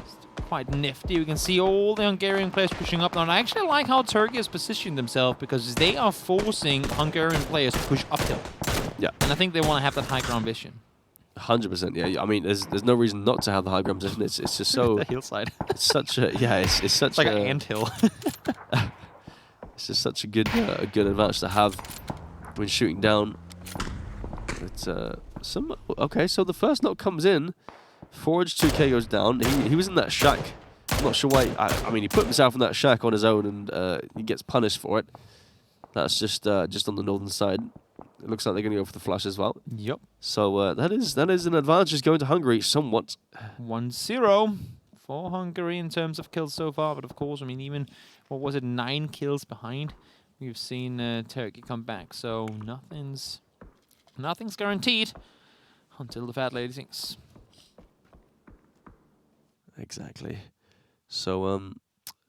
It's quite nifty. We can see all the Hungarian players pushing up now. And I actually like how Turkey has positioned themselves, because they are forcing Hungarian players to push uphill. Yeah. And I think they want to have that high ground vision. 100%. Yeah. I mean, there's no reason not to have the high ground position. It's just so. The hillside. It's such a it's such It's like a, an anthill. It's just such a good advantage to have when shooting down. It's okay. So the first knock comes in. Forage 2K goes down. He was in that shack. I'm not sure why. I mean, he put himself in that shack on his own, and he gets punished for it. That's just on the northern side. It looks like they're going to go for the flash as well. Yep. So that is an advantage just going to Hungary somewhat. 1-0 for Hungary in terms of kills so far. But of course, I mean, even, what was it, 9 kills behind? We've seen Turkey come back. So nothing's guaranteed until the fat lady sings. Exactly. So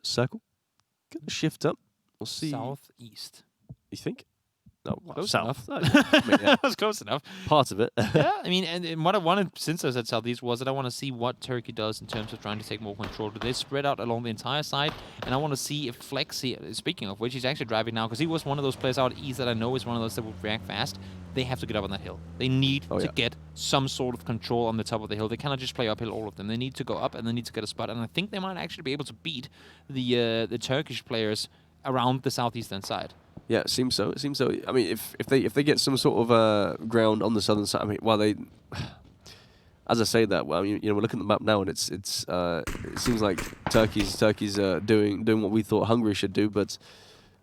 circle. Gonna shift up. We'll see. Southeast. You think? No, Close south. enough. I mean, yeah, That's close enough. part of it. Yeah, I mean, and what I wanted since I said Southeast was that I want to see what Turkey does in terms of trying to take more control. Do they spread out along the entire side? And I want to see if Flexi, speaking of which, he's actually driving now because he was one of those players out east that I know is one of those that will react fast. They have to get up on that hill. They need to get some sort of control on the top of the hill. They cannot just play uphill, all of them. They need to go up and they need to get a spot. And I think they might actually be able to beat the Turkish players around the southeastern side. Yeah, it seems so. It seems so. I mean, if they get some sort of ground on the southern side, I mean, well, they, as I say that, well, you know, we're looking at the map now, and it seems like Turkey's doing what we thought Hungary should do, but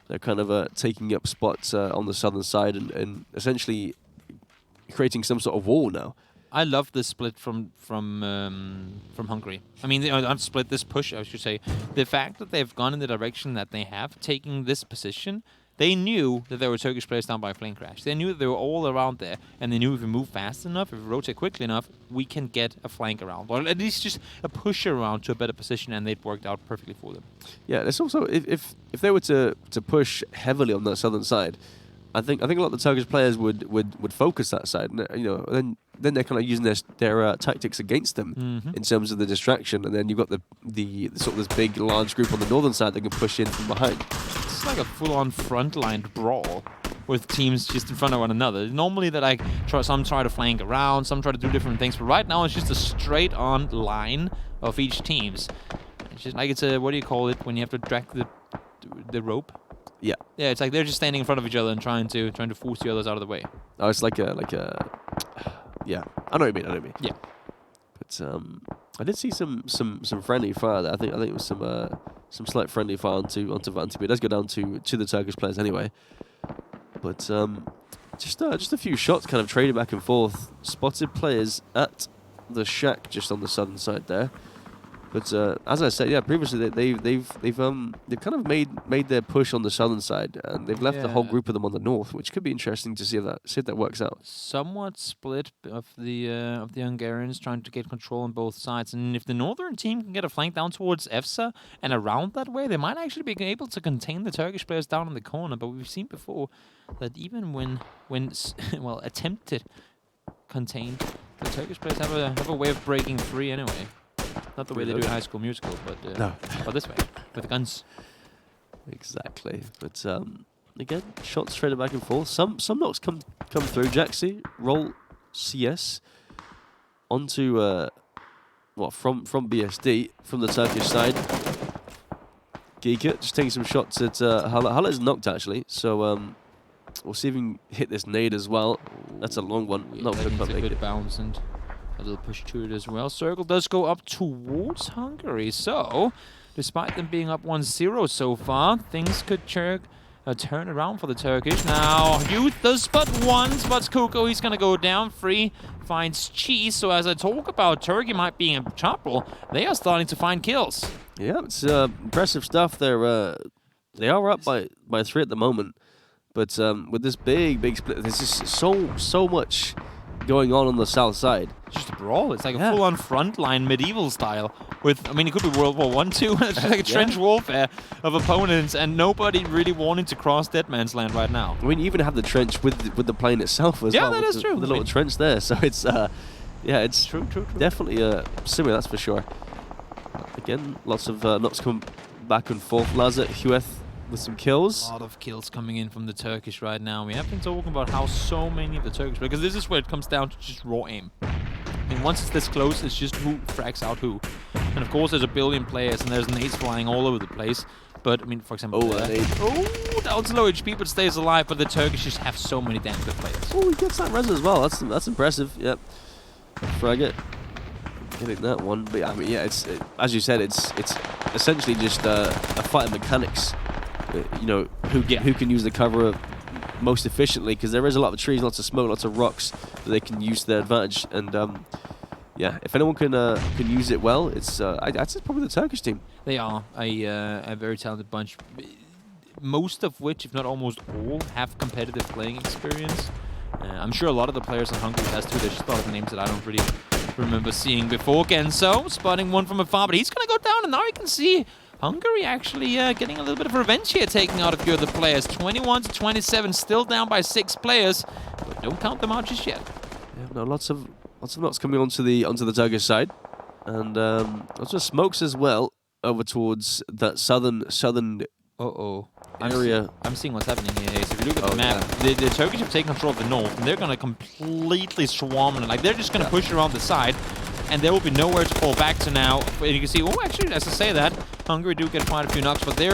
they're kind of taking up spots on the southern side and essentially creating some sort of wall now. I love this split from Hungary. I mean, not split, this push, I should say. The fact that they've gone in the direction that they have, taking this position, they knew that there were Turkish players down by Flame Crash. They knew that they were all around there, and they knew if we move fast enough, if we rotate quickly enough, we can get a flank around, or at least just a push around to a better position, and it worked out perfectly for them. Yeah, there's also if they were to push heavily on that southern side, I think a lot of the Turkish players would focus that side. You know, then they're kind of using their tactics against them in terms of the distraction, and then you've got the sort of this big large group on the northern side that can push in from behind. It's like a full-on frontline brawl with teams just in front of one another. Normally that some try to flank around, some try to do different things, but right now it's just a straight-on line of each teams. It's just like it's a, what do you call it when you have to drag the rope? Yeah. Yeah, it's like they're just standing in front of each other and trying to force the others out of the way. Oh, it's like a yeah. I know what you mean. Yeah. But I did see some friendly fire there. I think it was some slight friendly fire onto Vanti. It does go down to the Turkish players anyway. But just a few shots kind of trading back and forth. Spotted players at the shack just on the southern side there. But as I said, yeah, previously they've kind of made their push on the southern side, and they've left the whole group of them on the north, which could be interesting to see if that works out. Somewhat split of the Hungarians trying to get control on both sides, and if the northern team can get a flank down towards EFSA and around that way, they might actually be able to contain the Turkish players down in the corner. But we've seen before that even when attempted contained, the Turkish players have a way of breaking free anyway. Not the way they do in High School Musical, but no. But this way, with guns. Exactly. But again, shots traded back and forth. Some knocks come through. Jaxi roll CS onto from BSD from the Turkish side. Giga just taking some shots at Hala. Hala is knocked actually, so we'll see if we can hit this nade as well. That's a long one. Yeah, Not that needs a good. good bounce and a little push to it as well. Circle does go up towards Hungary. So, despite them being up 1-0 so far, things could turn around for the Turkish. Now, Youth does spot one, spots Kuko. He's going to go down. Free finds Cheese. So, as I talk about Turkey might be in trouble, they are starting to find kills. Yeah, it's impressive stuff. They are up by 3 at the moment. But with this big split, there's just so much going on the south side. It's just a brawl. It's like a full-on frontline medieval style. I mean, it could be World War I, too. It's just like a trench warfare of opponents, and nobody really wanting to cross Dead Man's Land right now. I mean, you even have the trench with the plane itself as well. Yeah, that is true. The little trench there. So it's it's true. Definitely similar, that's for sure. Again, lots of knocks come back and forth. Lazar, Hueth with some kills. A lot of kills coming in from the Turkish right now. We have been talking about how so many of the Turkish, because this is where it comes down to just raw aim. I mean, once it's this close, it's just who frags out who. And of course, there's a billion players, and there's nades flying all over the place. But, I mean, for example... down to low HP, but stays alive. But the Turkish just have so many damn good players. Oh, he gets that res as well. That's impressive. Yep. Frag it. Getting that one. But, I mean, yeah, as you said, it's essentially just a fight of mechanics. You know, who can use the cover most efficiently, because there is a lot of trees, lots of smoke, lots of rocks that they can use to their advantage. And yeah, if anyone can use it well, it's I'd say probably the Turkish team. They are a very talented bunch, most of which, if not almost all, have competitive playing experience. I'm sure a lot of the players in Hungary has too. There's just a lot of names that I don't really remember seeing before. Genso spotting one from afar, but he's going to go down, and now you can see Hungary actually getting a little bit of revenge here, taking out a few of the players. 21 to 27, still down by 6 players, but don't count them out just yet. Yeah, no, lots of knots coming onto the Turkish side, and lots of smokes as well over towards that southern area. I'm seeing what's happening here. So if you look at the map, the Turkish have taken control of the north, and they're going to completely swarm it. Like, they're just going to push around the side, and there will be nowhere to fall back to now. And you can see, oh, actually, as I say that, Hungary do get quite a few knocks, but the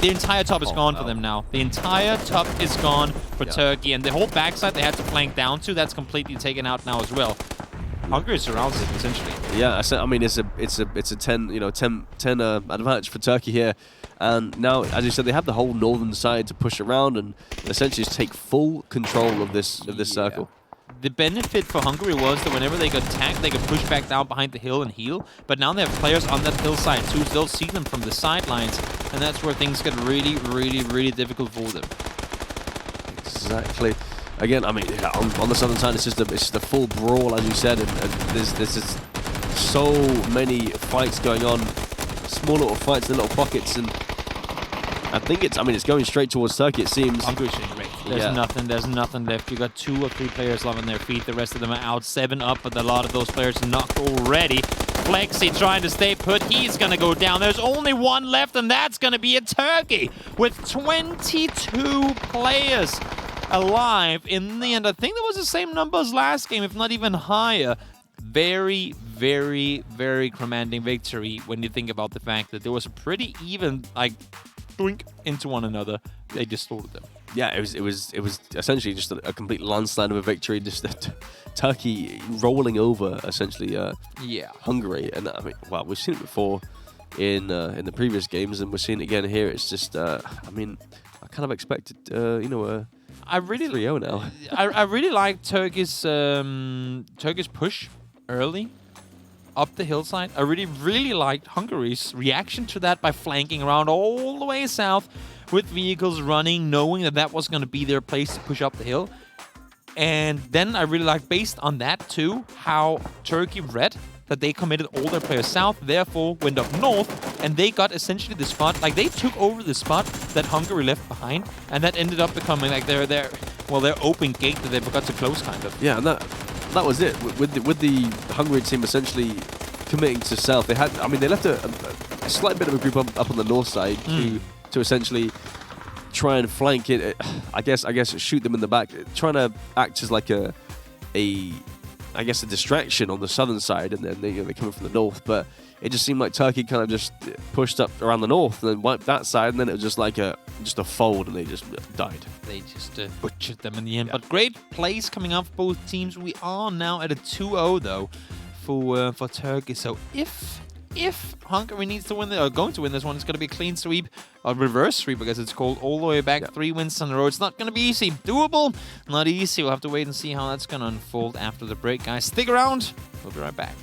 entire top is gone for them now. The entire top is gone for Turkey, and the whole backside they had to flank down to, that's completely taken out now as well. Hungary surrounds it essentially. Yeah, I mean it's a 10 advantage for Turkey here, and now, as you said, they have the whole northern side to push around and essentially just take full control of this circle. The benefit for Hungary was that whenever they got attacked, they could push back down behind the hill and heal. But now they have players on that hillside too, so they'll see them from the sidelines, and that's where things get really, really, really difficult for them. Exactly. Again, I mean, on the southern side, it's just a full brawl, as you said, and there's just so many fights going on, small little fights in little pockets, and I think it's going straight towards Turkey, it seems. Hungary's doing great. There's nothing left. You got 2 or 3 players left on their feet. The rest of them are out, 7 up, but a lot of those players knocked already. Flexi trying to stay put. He's going to go down. There's only 1 left, and that's going to be a Turkey with 22 players alive in the end. I think that was the same number as last game, if not even higher. Very, very, very commanding victory when you think about the fact that there was a pretty even, like, blink into one another. They distorted them. Yeah, it was essentially just a complete landslide of a victory. Just Turkey rolling over essentially Hungary, and I mean, well, we've seen it before in the previous games, and we're seeing it again here. It's just, I mean, I kind of expected, I really 3-0 now. I really like Turkish push early up the hillside. I really liked Hungary's reaction to that by flanking around all the way south with vehicles running, knowing that that was going to be their place to push up the hill. And then I really liked, based on that too, how Turkey read that they committed all their players south, therefore went up north, and they got essentially the spot, like they took over the spot that Hungary left behind, and that ended up becoming like their open gate that they forgot to close, kind of. Yeah, and that was it. With the Hungary team essentially committing to south, they left a slight bit of a group up on the north side to essentially try and flank it. I guess shoot them in the back, trying to act as like a distraction on the southern side, and then they're coming from the north. But it just seemed like Turkey kind of just pushed up around the north and then wiped that side, and then it was just like a fold, and they just died. They just butchered them in the end. But great plays coming up for both teams. We are now at a 2-0 though for Turkey. So if Hungary needs to win, or going to win this one, it's going to be a clean sweep, a reverse sweep, because it's called all the way back. 3 wins in a row. It's not going to be easy. Doable, not easy. We'll have to wait and see how that's going to unfold after the break, guys. Stick around. We'll be right back.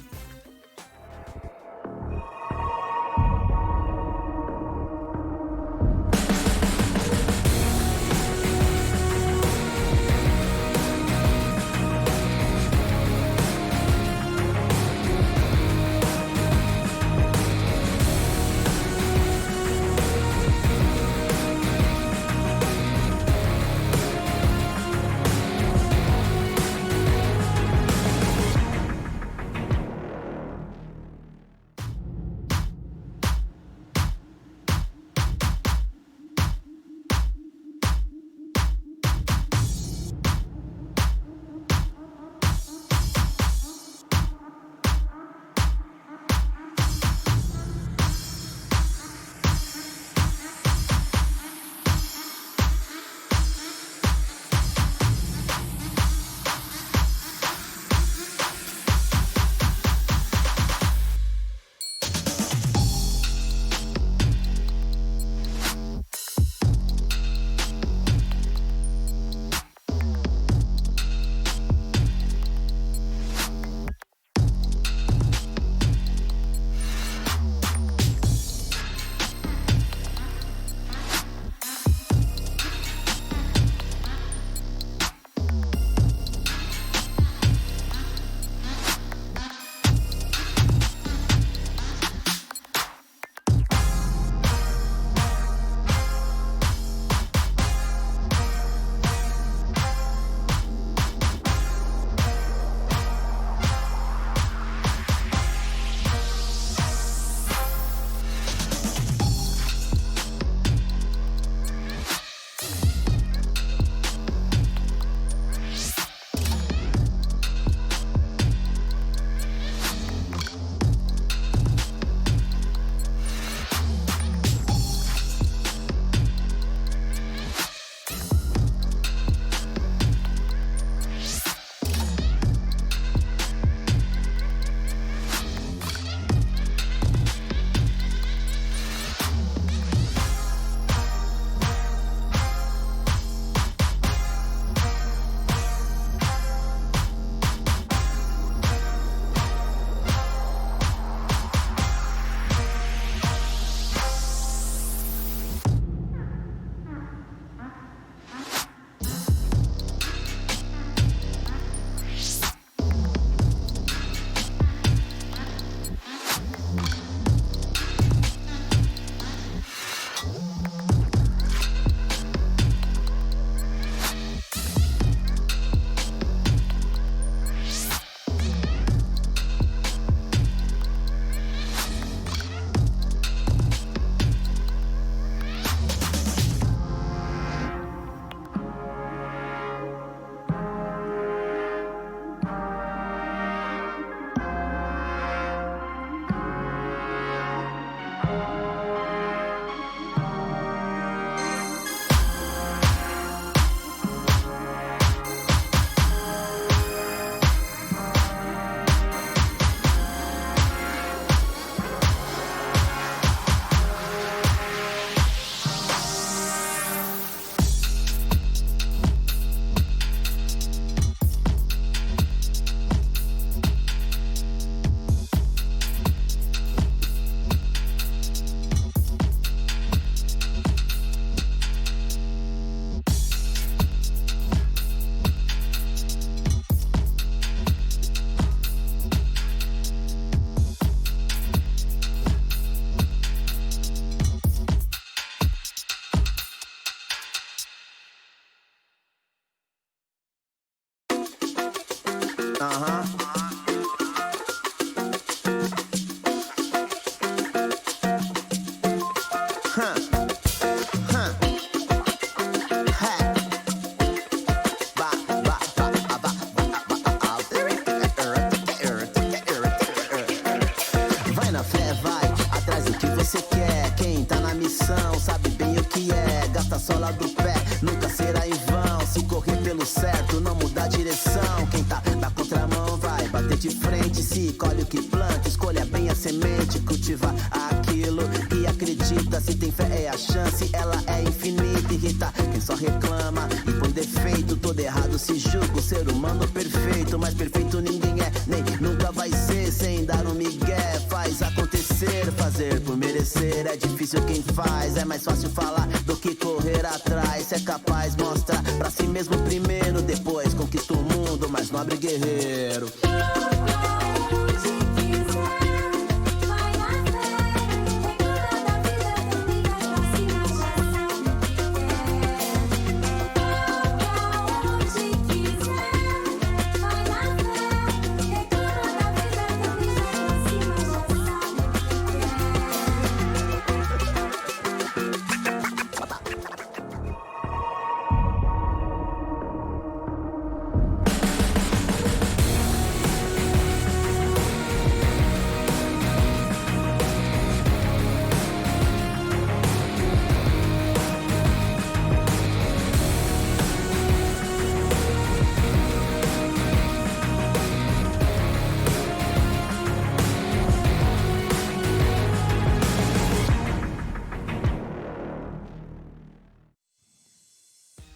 direção, sabe bem o que é. Gasta a sola do pé, nunca será em vão. Se correr pelo certo, não mudar a direção. Quem tá na contramão vai bater de frente. Se colhe o que planta, escolha bem a semente. Cultiva aquilo que acredita. Se tem fé é a chance, ela é infinita. Irrita quem só reclama e põe defeito. Todo errado se julga o ser humano perfeito. Mas perfeito ninguém é, nem nunca vai ser. Sem dar um migué, faz acontecer. Fazer por merecer é difícil quem faz. É mais fácil falar do que correr atrás. Se é capaz, mostra pra si mesmo primeiro. Depois conquista o mundo, mais nobre guerreiro.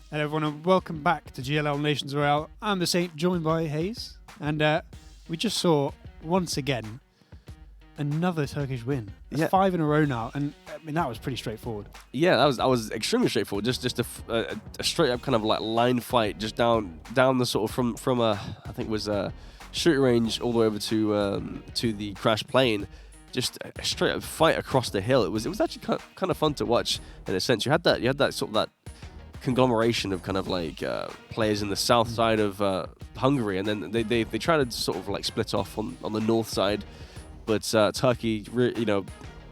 Hello everyone and welcome back to GLL Nations Royale. I'm the Saint, joined by Hayes, and we just saw once again another Turkish win. It's 5 in a row now, and I mean that was pretty straightforward. Yeah, that was extremely straightforward. Just a straight up kind of like line fight, just down the sort of from a, I think it was a shooting range all the way over to the crash plane. Just a straight up fight across the hill. It was actually kind of fun to watch in a sense. You had that sort of that conglomeration of kind of like players in the south side of Hungary, and then they tried to sort of like split off on the north side, but Turkey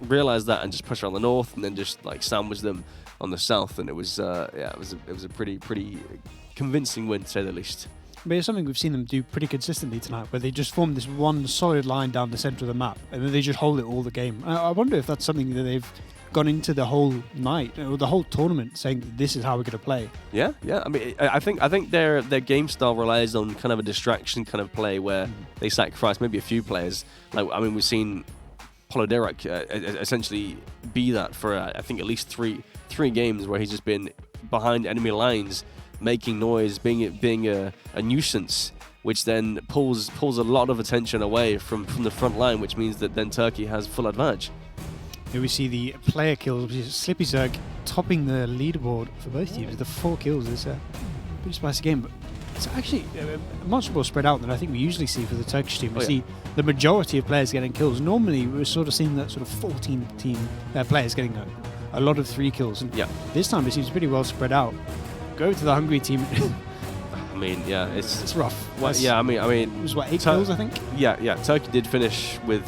realized that and just pushed around the north, and then just like sandwiched them on the south, and it was a pretty convincing win to say the least. But it's something we've seen them do pretty consistently tonight, where they just form this one solid line down the centre of the map, and then they just hold it all the game. I wonder if that's something that they've gone into the whole night or the whole tournament saying that this is how we're going to play. Yeah. I mean, I think their game style relies on kind of a distraction kind of play where they sacrifice maybe a few players. Like, I mean, we've seen Poloderic essentially be that for I think at least three games where he's just been behind enemy lines, making noise, being a nuisance, which then pulls a lot of attention away from the front line, which means that then Turkey has full advantage. Here we see the player kills, which is Slippy Zerg topping the leaderboard for both teams. The 4 kills is a pretty spicy game, but it's actually much more spread out than I think we usually see for the Turkish team. We see the majority of players getting kills. Normally, we're sort of seeing that sort of 14 team players getting a lot of 3 kills, and this time it seems pretty well spread out. Go to the Hungary team. I mean, yeah, it's rough. Well, yeah, I mean, it was 8 kills, I think. Yeah. Turkey did finish with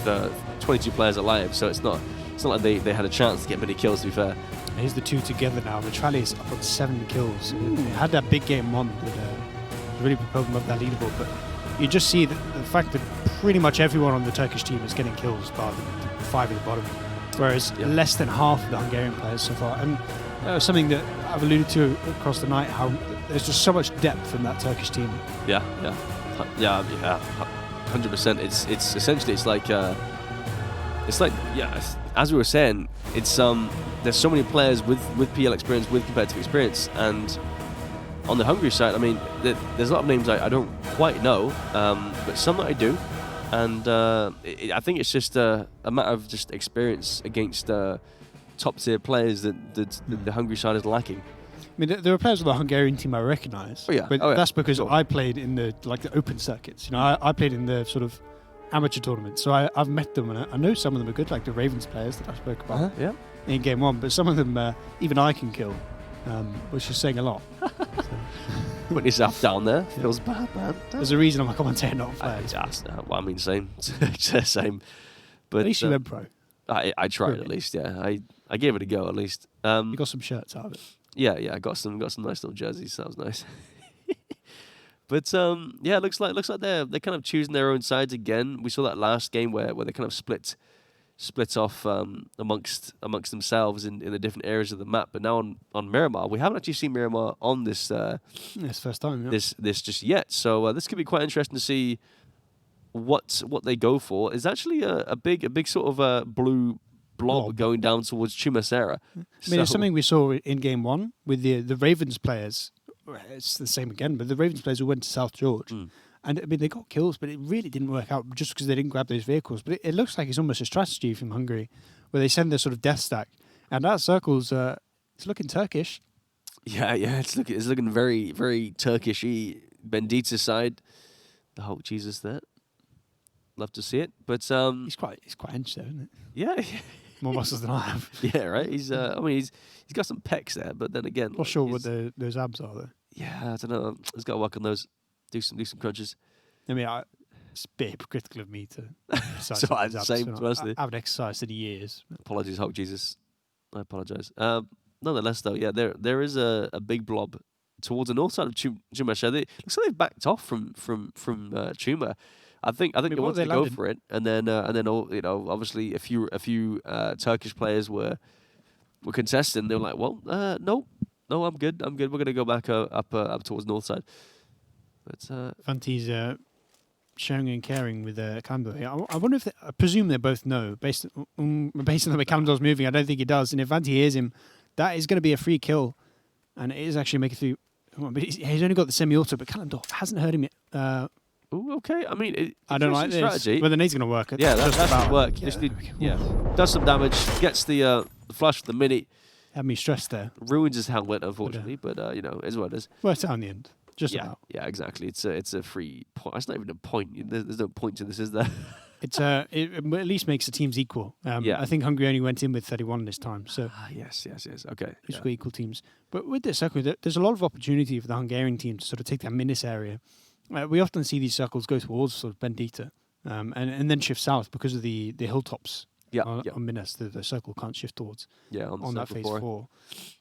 22 players alive, so it's not like they had a chance to get many kills, to be fair. Here's the 2 together now. Mitrali is up on 7 kills. They had that big game 1 that really propelled them up that leaderboard, but you just see the fact that pretty much everyone on the Turkish team is getting kills, bar the 5 at the bottom, whereas less than half of the Hungarian players so far. And something that I've alluded to across the night, how there's just so much depth in that Turkish team. Yeah, 100%. It's essentially as we were saying, it's there's so many players with PL experience, with competitive experience, and on the Hungary side, I mean, there's a lot of names I don't quite know, but some that I do, and I think it's just a matter of just experience against top tier players that the Hungary side is lacking. I mean, there are players on the Hungarian team I recognise, but that's because I played in the open circuits. You know, I played in the sort of amateur tournaments, so I've met them, and I know some of them are good, like the Ravens players that I spoke about in game 1. But some of them, even I can kill, which is saying a lot. Put yourself down there feels bad, man. There's a reason I'm a commentator, not a player. Well, I mean, same. Same. But at least you went pro. I tried at least. Yeah, I gave it a go at least. You got some shirts out of it. Yeah, I got some nice little jerseys. So that was nice. But it looks like they're kind of choosing their own sides again. We saw that last game where they kind of split split off amongst themselves in the different areas of the map. But now on Miramar, we haven't actually seen Miramar on this It's first time. Yeah. this just yet. So this could be quite interesting to see what they go for. Is actually a big sort of blue blob going down towards Chumacera. I mean, it's something we saw in game one with the Ravens players. It's the same again, but the Ravens players who went to South George. And I mean, they got kills, but it really didn't work out just because they didn't grab those vehicles. But it looks like it's almost a strategy from Hungary, where they send their sort of death stack, and that circle's it's looking Turkish. Yeah, it's looking very, very Turkish-y. Bendita's side, the Hulk Jesus there. Love to see it, but He's quite hench there, isn't it? Yeah, More muscles than I have. yeah, right. He's I mean, he's got some pecs there, but then again, Not sure what those abs are though. Yeah, I don't know. He's got to work on those. Do some crunches. I mean, it's a bit hypocritical of me to exercise. So those abs, same, you know. honestly. I haven't exercised in years. Apologies, Hulk Jesus. I apologise. Nonetheless, though, yeah, there is a big blob towards the north side of Chuma. It looks like they've backed off from Chuma. I think they wanted to go for it, and then obviously a few Turkish players were contesting. They were like, well, no, I'm good. We're gonna go back up towards north side. But Fanti's sharing and caring with Kamdo. I wonder if I presume they both know based on the way Kamdo's moving. I don't think he does. And if Fanti hears him, that is going to be a free kill, and it is actually making through. But he's only got the semi-auto, but Kalendorf hasn't heard him yet. Okay. I mean, I don't like strategy. this. But the nade's going to work. Yeah, that's going to work. Yeah. Does some damage, gets the flash for the mini. Had me stressed there. Ruins his helmet, unfortunately, but is what it is. Worked out in the end. Just yeah, about. Yeah, exactly. It's a free point. It's not even a point. There's no point to this, is there? It at least makes the teams equal. I think Hungary only went in with 31 this time. So yes. Okay. It's got equal teams. But with this circle, there's a lot of opportunity for the Hungarian team to sort of take that Minas area. We often see these circles go towards sort of Bendita and then shift south because of the hilltops. On Minas, the circle can't shift towards. On that phase 4.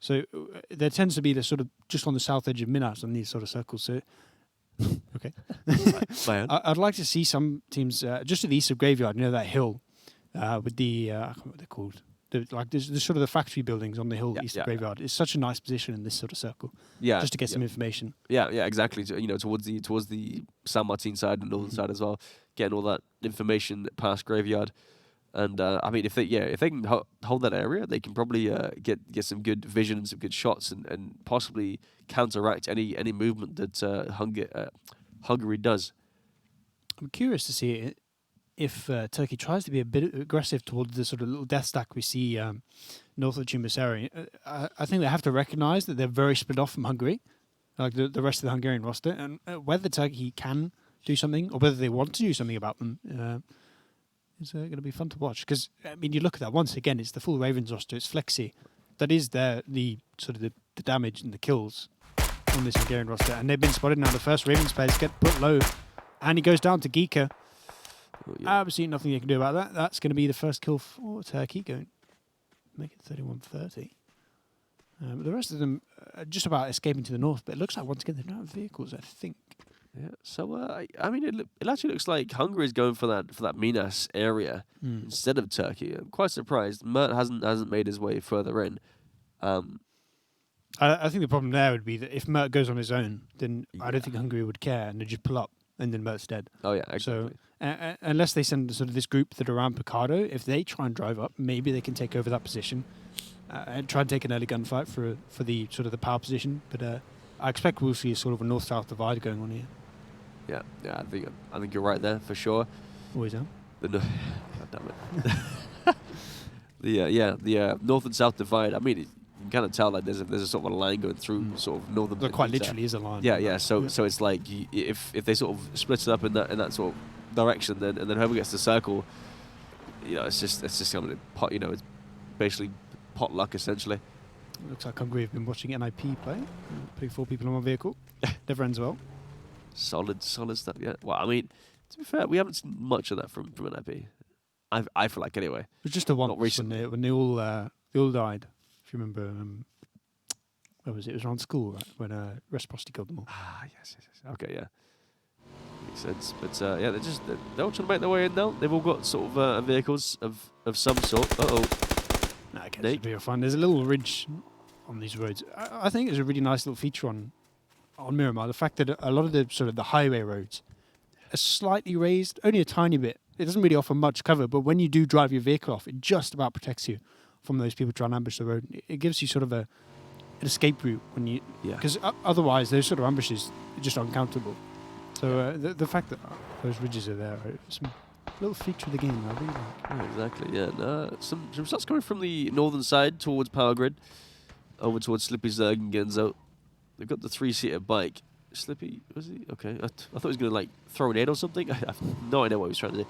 So there tends to be the sort of just on the south edge of Minas on these sort of circles. So okay, I'd like to see some teams just to the east of Graveyard. You know that hill with the I can't remember what they're called. There's sort of the factory buildings on the hill east of Graveyard. It's such a nice position in this sort of circle. Yeah, just to get some information. Yeah, exactly. Towards the San Martin side and northern side as well, getting all that information past Graveyard. And I mean, if they can hold that area, they can probably get some good vision and some good shots, and possibly counteract any movement that Hungary does. I'm curious to see if Turkey tries to be a bit aggressive towards the sort of little death stack we see north of Chumacera. I think they have to recognise that they're very split off from Hungary, like the rest of the Hungarian roster, and whether Turkey can do something or whether they want to do something about them. It's going to be fun to watch because I mean you look at that once again. It's the full Ravens roster. It's Flexi, that is the sort of the damage and the kills on this Hungarian roster, and they've been spotted now. The first Ravens players get put low, and he goes down to Geeka. Absolutely nothing you can do about that. That's going to be the first kill for Turkey. Going make it 31-30. The rest of them are just about escaping to the north, but it looks like once again they don't have vehicles. I think. Yeah, so I mean, it actually looks like Hungary is going for that Minas area instead of Turkey. I'm quite surprised. Mert hasn't made his way further in. I think the problem there would be that if Mert goes on his own, then I don't think Hungary would care and they'd just pull up and then Mert's dead. Oh yeah, exactly. So unless they send sort of this group that are around Picardo, if they try and drive up, maybe they can take over that position and try and take an early gunfight for the sort of the power position. But I expect we'll see a sort of a north-south divide going on here. Yeah, I think you're right there for sure. Always am. God damn it. the north and south divide. I mean, you can kind of tell like there's a sort of a line going through sort of northern. There quite literally is a line. Yeah. So it's like if they sort of split it up in that sort of direction, then whoever gets the circle, it's just going to pot. It's basically potluck essentially. It looks like Hungary have been watching NIP play, putting 4 people on one vehicle. Never ends well. Solid stuff. Yeah. Well, I mean, to be fair, we haven't seen much of that from NIP. I feel like anyway. It was just a one when they all died. If you remember, where was it? It was around school, right? When Reciprocity killed them all. Yes. Okay, yeah. Makes sense. But yeah, they're all trying to make their way in now. They've all got sort of vehicles of some sort. No, okay, it should be fun. There's a little ridge on these roads. I think it's a really nice little feature on Miramar. The fact that a lot of the sort of the highway roads are slightly raised, only a tiny bit. It doesn't really offer much cover, but when you do drive your vehicle off, it just about protects you from those people trying to ambush the road. It gives you sort of an escape route when you, because otherwise those sort of ambushes are just uncountable. So the fact that those ridges are there, it's a little feature of the game. I really like. Yeah, exactly. Yeah. And, some shots coming from the northern side towards Power Grid, over towards Slippy's Genzo. They've got the 3-seater bike. Slippy, was he? Okay. I thought he was going to like throw an aid or something. I have no idea what he was trying to do.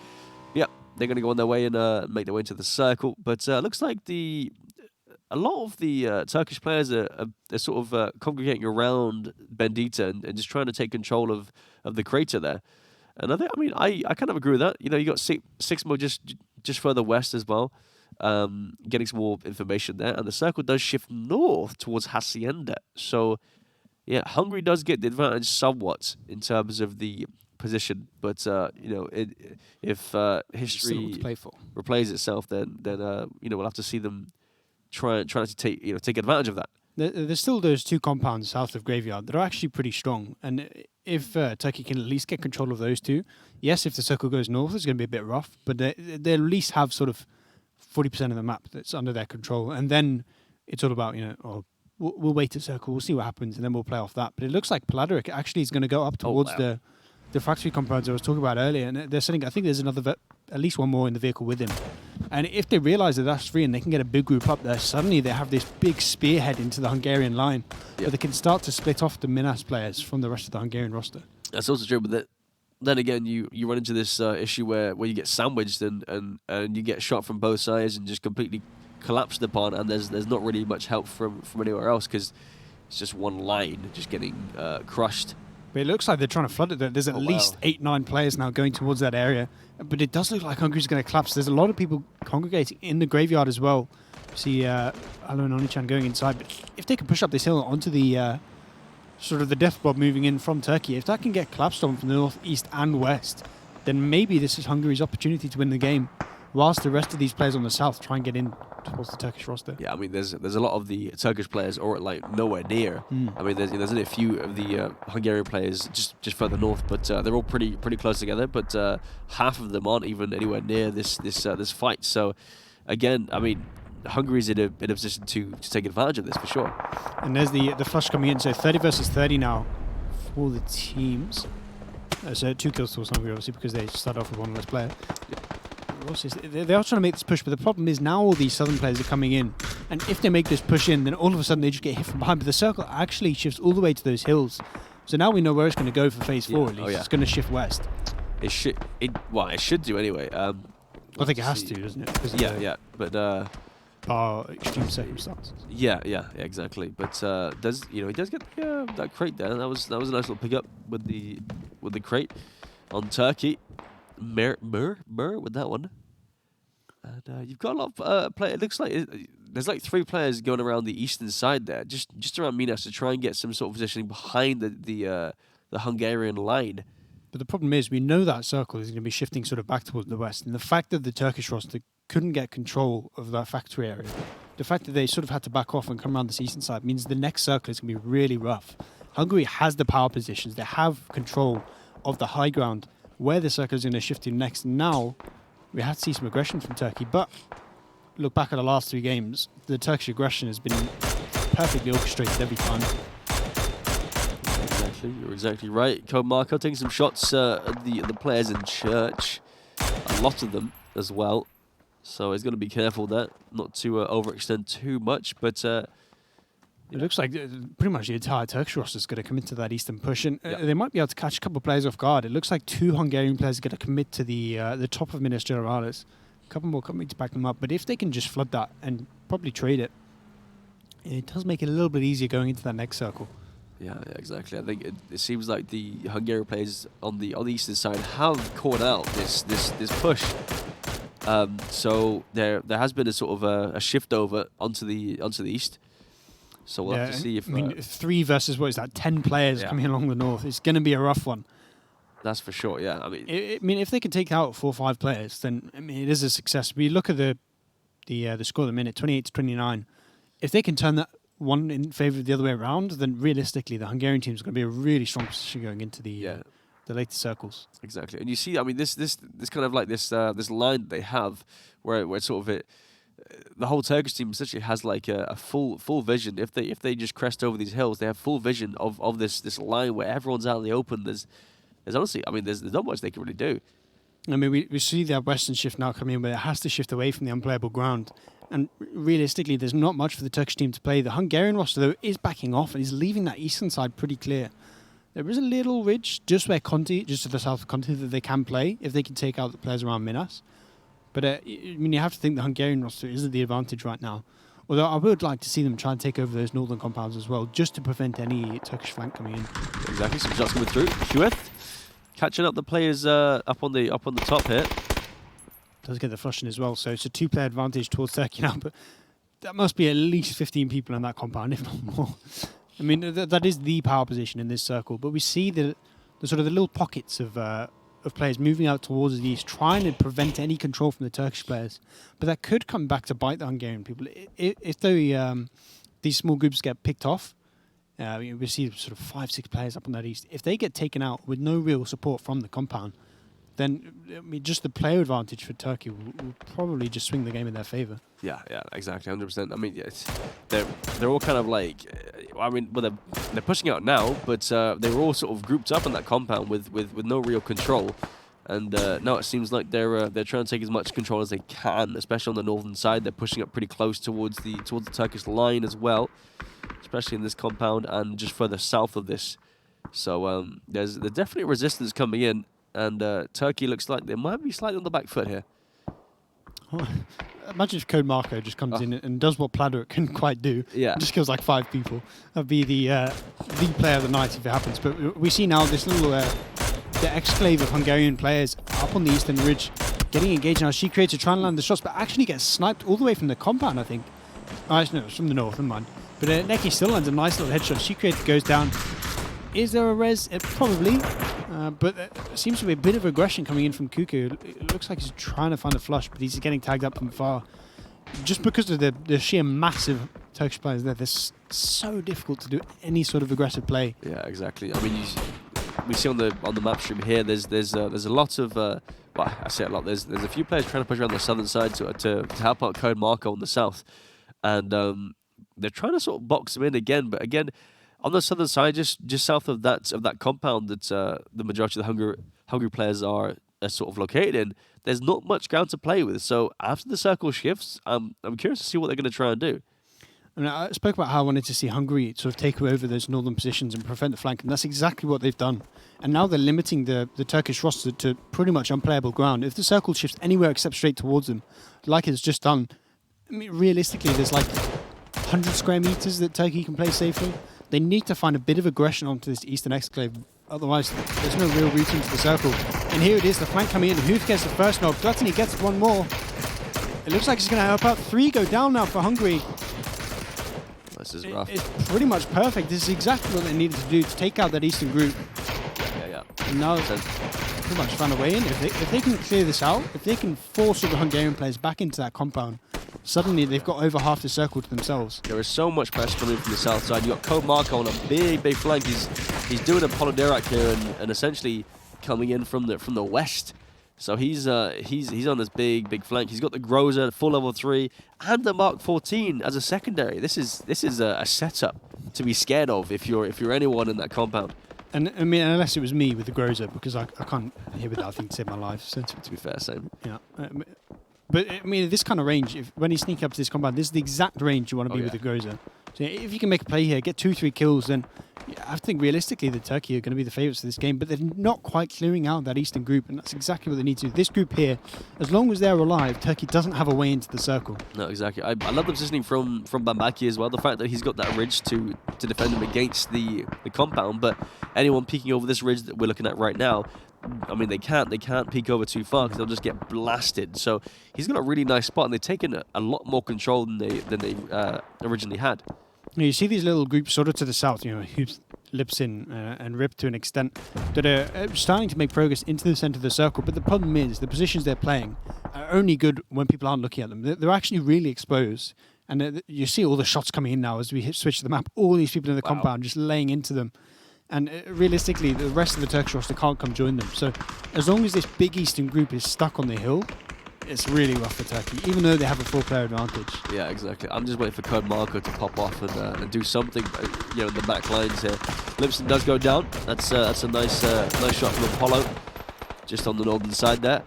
Yeah, they're going to go on their way and make their way into the circle. But looks like a lot of the Turkish players are sort of congregating around Bendita and just trying to take control of the crater there. And I kind of agree with that. You know, you got Sixmo just further west as well, getting some more information there. And the circle does shift north towards Hacienda. So, yeah, Hungary does get the advantage somewhat in terms of the position. But, you know, if history replays itself, then you know, we'll have to see them trying to take advantage of that. There's still those two compounds south of Graveyard that are actually pretty strong. And if Turkey can at least get control of those two, yes, if the circle goes north, it's going to be a bit rough, but they at least have sort of 40% of the map that's under their control. And then it's all about, you know, we'll wait a circle, we'll see what happens, and then we'll play off that. But it looks like Paladaric actually is going to go up towards the factory compounds I was talking about earlier. And they're sending, I think there's at least one more in the vehicle with him. And if they realise that that's free and they can get a big group up there, suddenly they have this big spearhead into the Hungarian line where they can start to split off the Minas players from the rest of the Hungarian roster. That's also true, but then again, you run into this issue where you get sandwiched and you get shot from both sides and just completely collapsed upon, and there's not really much help from anywhere else because it's just one line just getting crushed. But it looks like they're trying to flood it. There's at least 8-9 players now going towards that area. But it does look like Hungary's going to collapse. There's a lot of people congregating in the graveyard as well. See Alo and Onichan going inside. But if they can push up this hill onto the sort of the death blob moving in from Turkey, if that can get collapsed on from the north, east and west, then maybe this is Hungary's opportunity to win the game, whilst the rest of these players on the south try and get in towards the Turkish roster. Yeah, I mean, there's a lot of the Turkish players are like nowhere near. I mean, there's only a few of the Hungarian players just further north, but they're all pretty close together. But half of them aren't even anywhere near this fight. So again, I mean, Hungary's in a position to take advantage of this for sure. And there's the flush coming in. So 30 versus 30 now for the teams. So 2 kills towards Hungary, obviously, because they start off with one less player. They are trying to make this push, but the problem is now all these southern players are coming in, and if they make this push in, then all of a sudden they just get hit from behind. But the circle actually shifts all the way to those hills, so now we know where it's going to go for phase 4. At least it's going to shift west. It should do anyway. I think it has to, doesn't it? Yeah. But extreme circumstances. Yeah, exactly. But he does get that crate there. That was a nice little pickup with the crate on Turkey. Mer with that one. And you've got a lot of play. It looks like there's like 3 players going around the eastern side there, just around Minas, to try and get some sort of positioning behind the Hungarian line. But the problem is, we know that circle is going to be shifting sort of back towards the west, and the fact that the Turkish roster couldn't get control of that factory area, the fact that they sort of had to back off and come around this eastern side, means the next circle is going to be really rough. Hungary has the power positions; they have control of the high ground where the circle is going to shift to next. Now, we have to see some aggression from Turkey, but look back at the last 3 games, the Turkish aggression has been perfectly orchestrated every time. Exactly, you're exactly right. Code Marco taking some shots at the players in church, a lot of them as well. So he's going to be careful there, not to overextend too much, but it looks like pretty much the entire Turkish roster is going to commit to that eastern push, and they might be able to catch a couple of players off guard. It looks like 2 Hungarian players are going to commit to the top of Minas Generalis. A couple more coming to back them up, but if they can just flood that and probably trade it, it does make it a little bit easier going into that next circle. Yeah, exactly. I think it seems like the Hungarian players on the eastern side have caught out this push. So there has been a sort of a shift over onto the east. So we'll have to see if... 3 versus, 10 players coming along the north. It's going to be a rough one. That's for sure. Yeah, I mean, if they can take out 4 or 5 players, then it is a success. We look at the score at the minute, 28-29. If they can turn that one in favour of the other way around, then realistically, the Hungarian team is going to be a really strong position going into the later circles. Exactly, and you see, I mean, this kind of like this line that they have, where sort of the whole Turkish team essentially has like a full vision. If they just crest over these hills, they have full vision of this line where everyone's out in the open. There's honestly, I mean, there's not much they can really do. I mean, we see that Western shift now coming in, but it has to shift away from the unplayable ground. And realistically, there's not much for the Turkish team to play. The Hungarian roster, though, is backing off and is leaving that eastern side pretty clear. There is a little ridge just where Conti, just to the south of Conti, that they can play if they can take out the players around Minas. But I mean, you have to think the Hungarian roster is at the advantage right now. Although I would like to see them try and take over those northern compounds as well, just to prevent any Turkish flank coming in. Exactly. Some shots coming through. Hueth catching up the players up on the top here. Does get the flushing as well, so it's a 2-player advantage towards Turkey now. But that must be at least 15 people in that compound, if not more. I mean, that is the power position in this circle. But we see the sort of the little pockets of players moving out towards the east, trying to prevent any control from the Turkish players. But that could come back to bite the Hungarian people. If these small groups get picked off, we see sort of 5-6 players up on that east. If they get taken out with no real support from the compound, then I mean, just the player advantage for Turkey will probably just swing the game in their favour. Yeah, exactly, 100%. I mean, yes, they're all kind of like, I mean, well, they're pushing out now, but they were all sort of grouped up in that compound with no real control. And now it seems like they're trying to take as much control as they can, especially on the northern side. They're pushing up pretty close towards the Turkish line as well, especially in this compound and just further south of this. So there's definitely resistance coming in. And Turkey looks like they might be slightly on the back foot here. Oh, imagine if Code Marco just comes in and does what Pladerick couldn't quite do. Yeah. Just kills like 5 people. That'd be the player of the night if it happens. But we see now this little the exclave of Hungarian players up on the eastern ridge getting engaged now. She creates to try and land the shots, but actually gets sniped all the way from the compound, I think. Oh, no, it's from the north, never mind. But Neki still lands a nice little headshot. She creates, goes down. Is there a res? Probably. But there seems to be a bit of aggression coming in from Cuckoo. It looks like he's trying to find a flush, but he's getting tagged up from far. Just because of the sheer massive Turkish players there, it's so difficult to do any sort of aggressive play. Yeah, exactly. I mean, we see on the map stream here, there's a lot of well, I say a lot. There's a few players trying to push around the southern side to help out Code Marco on the south, and they're trying to sort of box them in again, but again. On the southern side, just south of that compound that the majority of the Hungary players are sort of located in, there's not much ground to play with. So after the circle shifts, I'm curious to see what they're going to try and do. I mean, I spoke about how I wanted to see Hungary sort of take over those northern positions and prevent the flank, and that's exactly what they've done. And now they're limiting the Turkish roster to pretty much unplayable ground. If the circle shifts anywhere except straight towards them, like it's just done, I mean, realistically, there's like 100 square meters that Turkey can play safely. They need to find a bit of aggression onto this eastern exclave, otherwise there's no real route into the circle. And here it is, the flank coming in. Hoof gets the first knock, Gluttony gets one more. It looks like he's going to help out. 3 go down now for Hungary. This is rough. It's pretty much perfect. This is exactly what they needed to do to take out that eastern group. Yeah. And now they've pretty much found a way in. If they can clear this out, if they can force all the Hungarian players back into that compound, suddenly they've got over half the circle to themselves. There is so much pressure coming from the south side. You've got Code Marco on a big flank. He's doing a Polyderac here and essentially coming in from the west. So he's on this big flank. He's got the Groza full level 3 and the Mark 14 as a secondary. This is a setup to be scared of if you're anyone in that compound. And I mean, unless it was me with the Groza, because I can't hit with that thing to save my life. So To be fair, same. Yeah. But I mean, this kind of range, when you sneak up to this compound, this is the exact range you want to be with the Groza. So if you can make a play here, get 2-3 kills, then I think realistically the Turkey are going to be the favourites of this game, but they're not quite clearing out that eastern group, and that's exactly what they need to do. This group here, as long as they're alive, Turkey doesn't have a way into the circle. No, exactly. I love the positioning from Bambaki as well. The fact that he's got that ridge to defend him against the compound, but anyone peeking over this ridge that we're looking at right now, I mean, they can't peek over too far because they'll just get blasted. So he's got a really nice spot, and they've taken a lot more control than they originally had. You see these little groups sort of to the south, Hoops Lipsin and Rip to an extent that are starting to make progress into the center of the circle. But the problem is the positions they're playing are only good when people aren't looking at them. They're actually really exposed. And you see all the shots coming in now as we switch to the map. All these people in the compound just laying into them. And realistically, the rest of the Turkish roster can't come join them. So as long as this big Eastern group is stuck on the hill, it's really rough for Turkey, even though they have a 4-player advantage. Yeah, exactly. I'm just waiting for Code Marco to pop off and do something, in the back lines here. Lipson does go down. That's a nice shot from Apollo, just on the northern side there.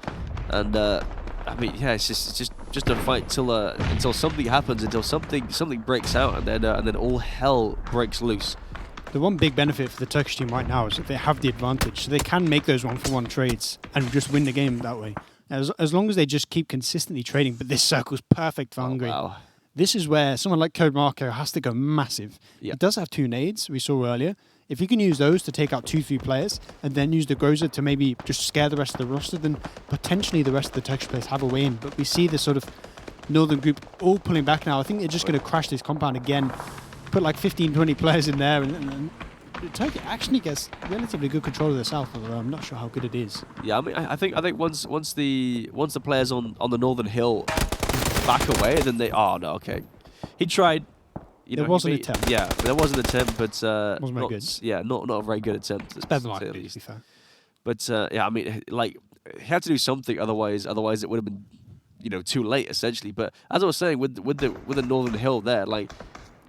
And it's just a fight until something happens, until something breaks out, and then all hell breaks loose. The one big benefit for the Turkish team right now is that they have the advantage, so they can make those 1-for-1 trades and just win the game that way. As long as they just keep consistently trading, but this circle's perfect for Hungary. Wow. This is where someone like Code Marco has to go massive. Yeah. He does have 2 nades, we saw earlier. If you can use those to take out 2-3 players, and then use the Groza to maybe just scare the rest of the roster, then potentially the rest of the Turkish players have a way in. But we see this sort of northern group all pulling back now. I think they're just going to crash this compound again, put like 15, 20 players in there, and Turkey actually gets relatively good control of the south, although I'm not sure how good it is. Yeah, I mean, I think once the players on the northern hill back away, then they he tried. There was an attempt. Yeah, there was an attempt, but wasn't very good. Yeah, not a very good attempt. It's better than like, to be fair. But I mean, like, he had to do something, otherwise it would have been, too late essentially. But as I was saying, with the northern hill there, like,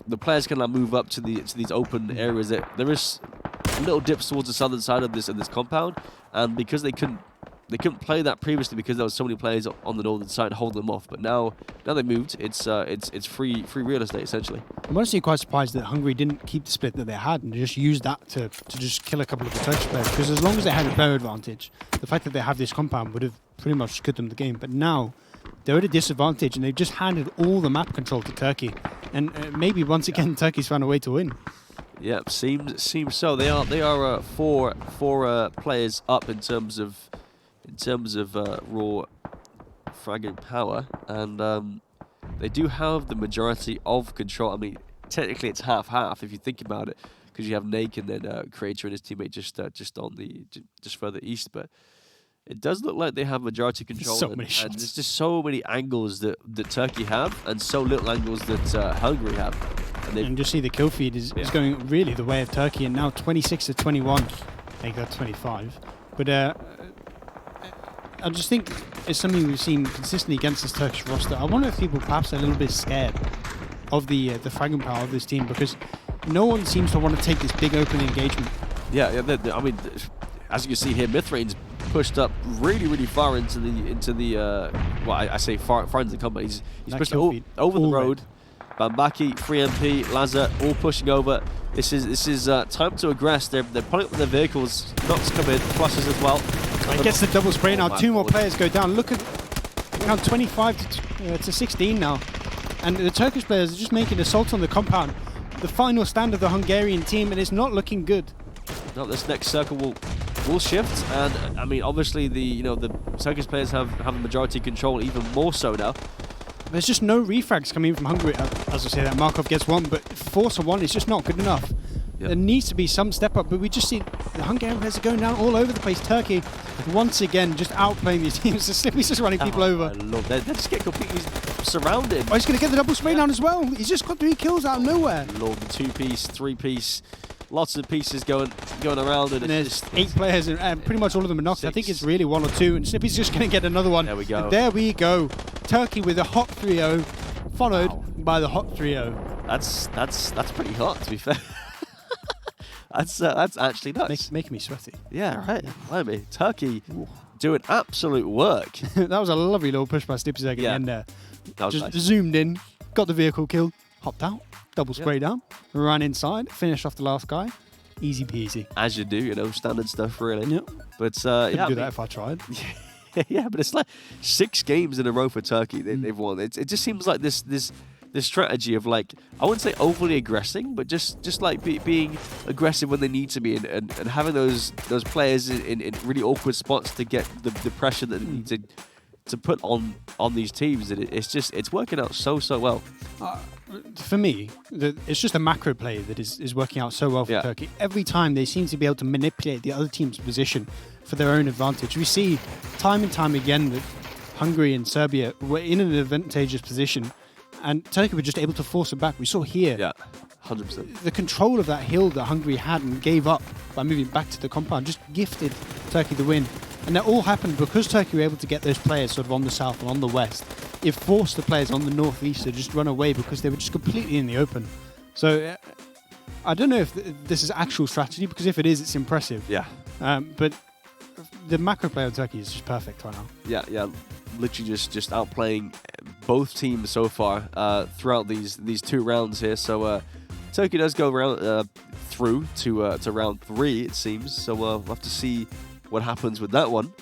the players can now move up to these open areas. There is little dips towards the southern side of this compound, and because they couldn't play that previously because there was so many players on the northern side holding them off. But now they moved. It's free real estate essentially. I'm honestly quite surprised that Hungary didn't keep the split that they had and just use that to just kill a couple of the Turkish players. Because as long as they had a player advantage, the fact that they have this compound would have pretty much cut them the game. But now they're at a disadvantage, and they've just handed all the map control to Turkey. And maybe once again, Turkey's found a way to win. Yeah, seems so. They are four players up in terms of raw fragging power, and they do have the majority of control. I mean, technically it's half if you think about it, because you have Nake and then Creator and his teammate just further east, but. It does look like they have majority control, so many shots. And there's just so many angles that Turkey have, and so little angles that Hungary have. And just see the kill feed is going really the way of Turkey, and now 26 to 21. They got 25. But I just think it's something we've seen consistently against this Turkish roster. I wonder if people perhaps are a little bit scared of the fragging power of this team, because no one seems to want to take this big open engagement. Yeah. I mean, as you can see here, Mithrane's pushed up really far into the I say far into the combat. He's pushed over the road. Bambaki, Free MP, Lazar, all pushing over. This is time to aggress. They're pulling up with their vehicles. Knocks come in, flushes as well. He gets the double spray now. 2 more players go down. Look at count 25 to 16 now, and the Turkish players are just making assaults on the compound. The final stand of the Hungarian team, and it's not looking good. No, this next circle will shift, and I mean, obviously the Turkish players have the majority control even more so now. There's just no refrags coming in from Hungary. As I say, that Markov gets one, but 4 to 1 is just not good enough. Yep. There needs to be some step up, but we just see the Hungarian players are going down all over the place. Turkey, once again, just outplaying these teams. The Slippy's just running people over. They just get completely surrounded. Oh, he's going to get the double spray down as well. He's just got 3 kills out of nowhere. Lord, the 2-piece, 3-piece. Lots of pieces going around, and there's 8 players, and pretty much all of them are knocked. 6. I think it's really 1 or 2, and Slippy's just going to get another one. There we go. And there we go. Turkey with a hot 3-0, followed by the hot 3-0. That's pretty hot, to be fair. that's actually nuts. Making me sweaty. Yeah, right. I mean, Turkey doing absolute work. That was a lovely little push by Slippy at the end there. Just nice. Zoomed in, got the vehicle kill, hopped out. Double spray down, ran inside, finished off the last guy. Easy peasy. As you do, standard stuff, really. Yep. But couldn't do that if I tried. Yeah, but it's like 6 games in a row for Turkey they've won. It just seems like this strategy of, like, I wouldn't say overly aggressing, but just like being aggressive when they need to be, and having those players in really awkward spots to get the pressure that they need to put on these teams. It's working out so well. for me, it's just a macro play that is working out so well for Turkey. Every time they seem to be able to manipulate the other team's position for their own advantage. We see time and time again that Hungary and Serbia were in an advantageous position, and Turkey were just able to force it back. We saw here. Yeah, 100%. The control of that hill that Hungary had and gave up by moving back to the compound just gifted Turkey the win. And that all happened because Turkey were able to get those players sort of on the south and on the west. It forced the players on the northeast to just run away because they were just completely in the open. So I don't know if this is actual strategy, because if it is, it's impressive. Yeah. But the macro play of Turkey is just perfect right now. Yeah. Literally just outplaying both teams so far throughout these 2 rounds here. So Turkey does go through to round 3, it seems. So we'll have to see what happens with that one.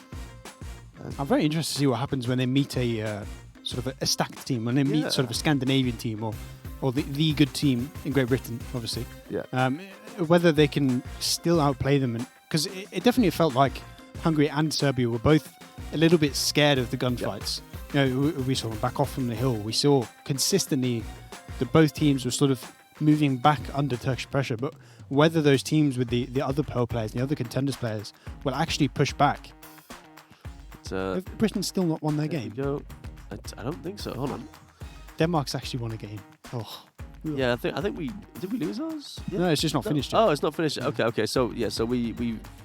I'm very interested to see what happens when they meet a sort of a stacked team, when they meet sort of a Scandinavian team or the good team in Great Britain, obviously. Yeah. Whether they can still outplay them, because it definitely felt like Hungary and Serbia were both a little bit scared of the gunfights. You know, we saw them back off from the hill. We saw consistently that both teams were sort of moving back under Turkish pressure, but whether those teams with the other Pearl players, the other contenders players, will actually push back. Britain's still not won their game. Go. I don't think so. Hold on. Denmark's actually won a game. Oh. Yeah, I think we did we lose ours? Yeah. No, it's just not finished yet. Oh, it's not finished. Okay. So we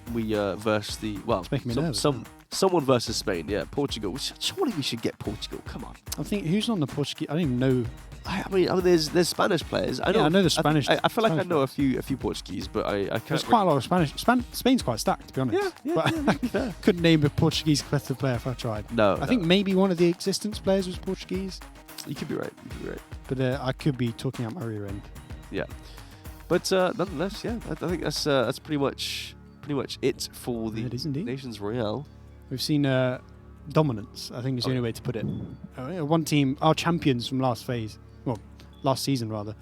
versus the it's making me nervous. Someone versus Spain. Yeah, Portugal. Surely we should get Portugal. Come on. I think who's on the Portuguese? I don't even know. I mean, there's Spanish players. I know the Spanish. I feel like I know players. a few Portuguese, but I can't. There's quite a lot of Spanish. Spain's quite stacked, to be honest. Yeah, but I couldn't name a Portuguese competitive player if I tried. No, I think maybe one of the existence players was Portuguese. You could be right. But I could be talking out my rear end. Yeah, but nonetheless, yeah, I think that's pretty much it for the Nations Royale. We've seen dominance, I think is the only way to put it. One team, our champions from last season rather,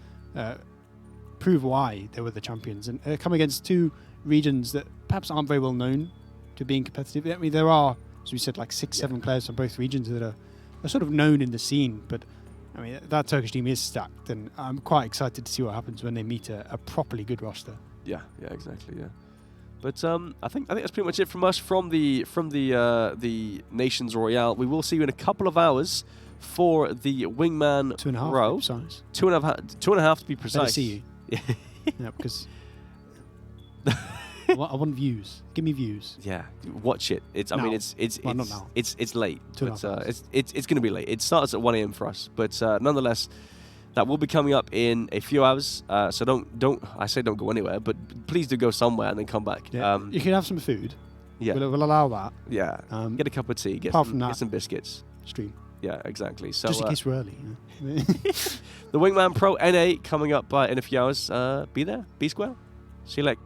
prove why they were the champions, and come against 2 regions that perhaps aren't very well known to being competitive. I mean, there are, as we said, like 6-7 players from both regions that are sort of known in the scene, but I mean, that Turkish team is stacked, and I'm quite excited to see what happens when they meet a properly good roster. Yeah, exactly, yeah. But I think that's pretty much it from us from the Nations Royale. We will see you in a couple of hours for the Wingman 2.5 Pro. precise. 2.5 to be precise. Better see you. Yeah, because I want views. Give me views. Yeah, watch it. Not now. It's late. But, 2.5 it's going to be late. It starts at 1 a.m. for us, but nonetheless, that will be coming up in a few hours. So don't go anywhere, but please do go somewhere and then come back. Yeah. You can have some food. Yeah, we'll allow that. Yeah, get a cup of tea. Get some biscuits. Stream. Yeah, exactly. So just in case we're early. Yeah. The Wingman Pro NA coming up in a few hours. Be there. Be square. See you later.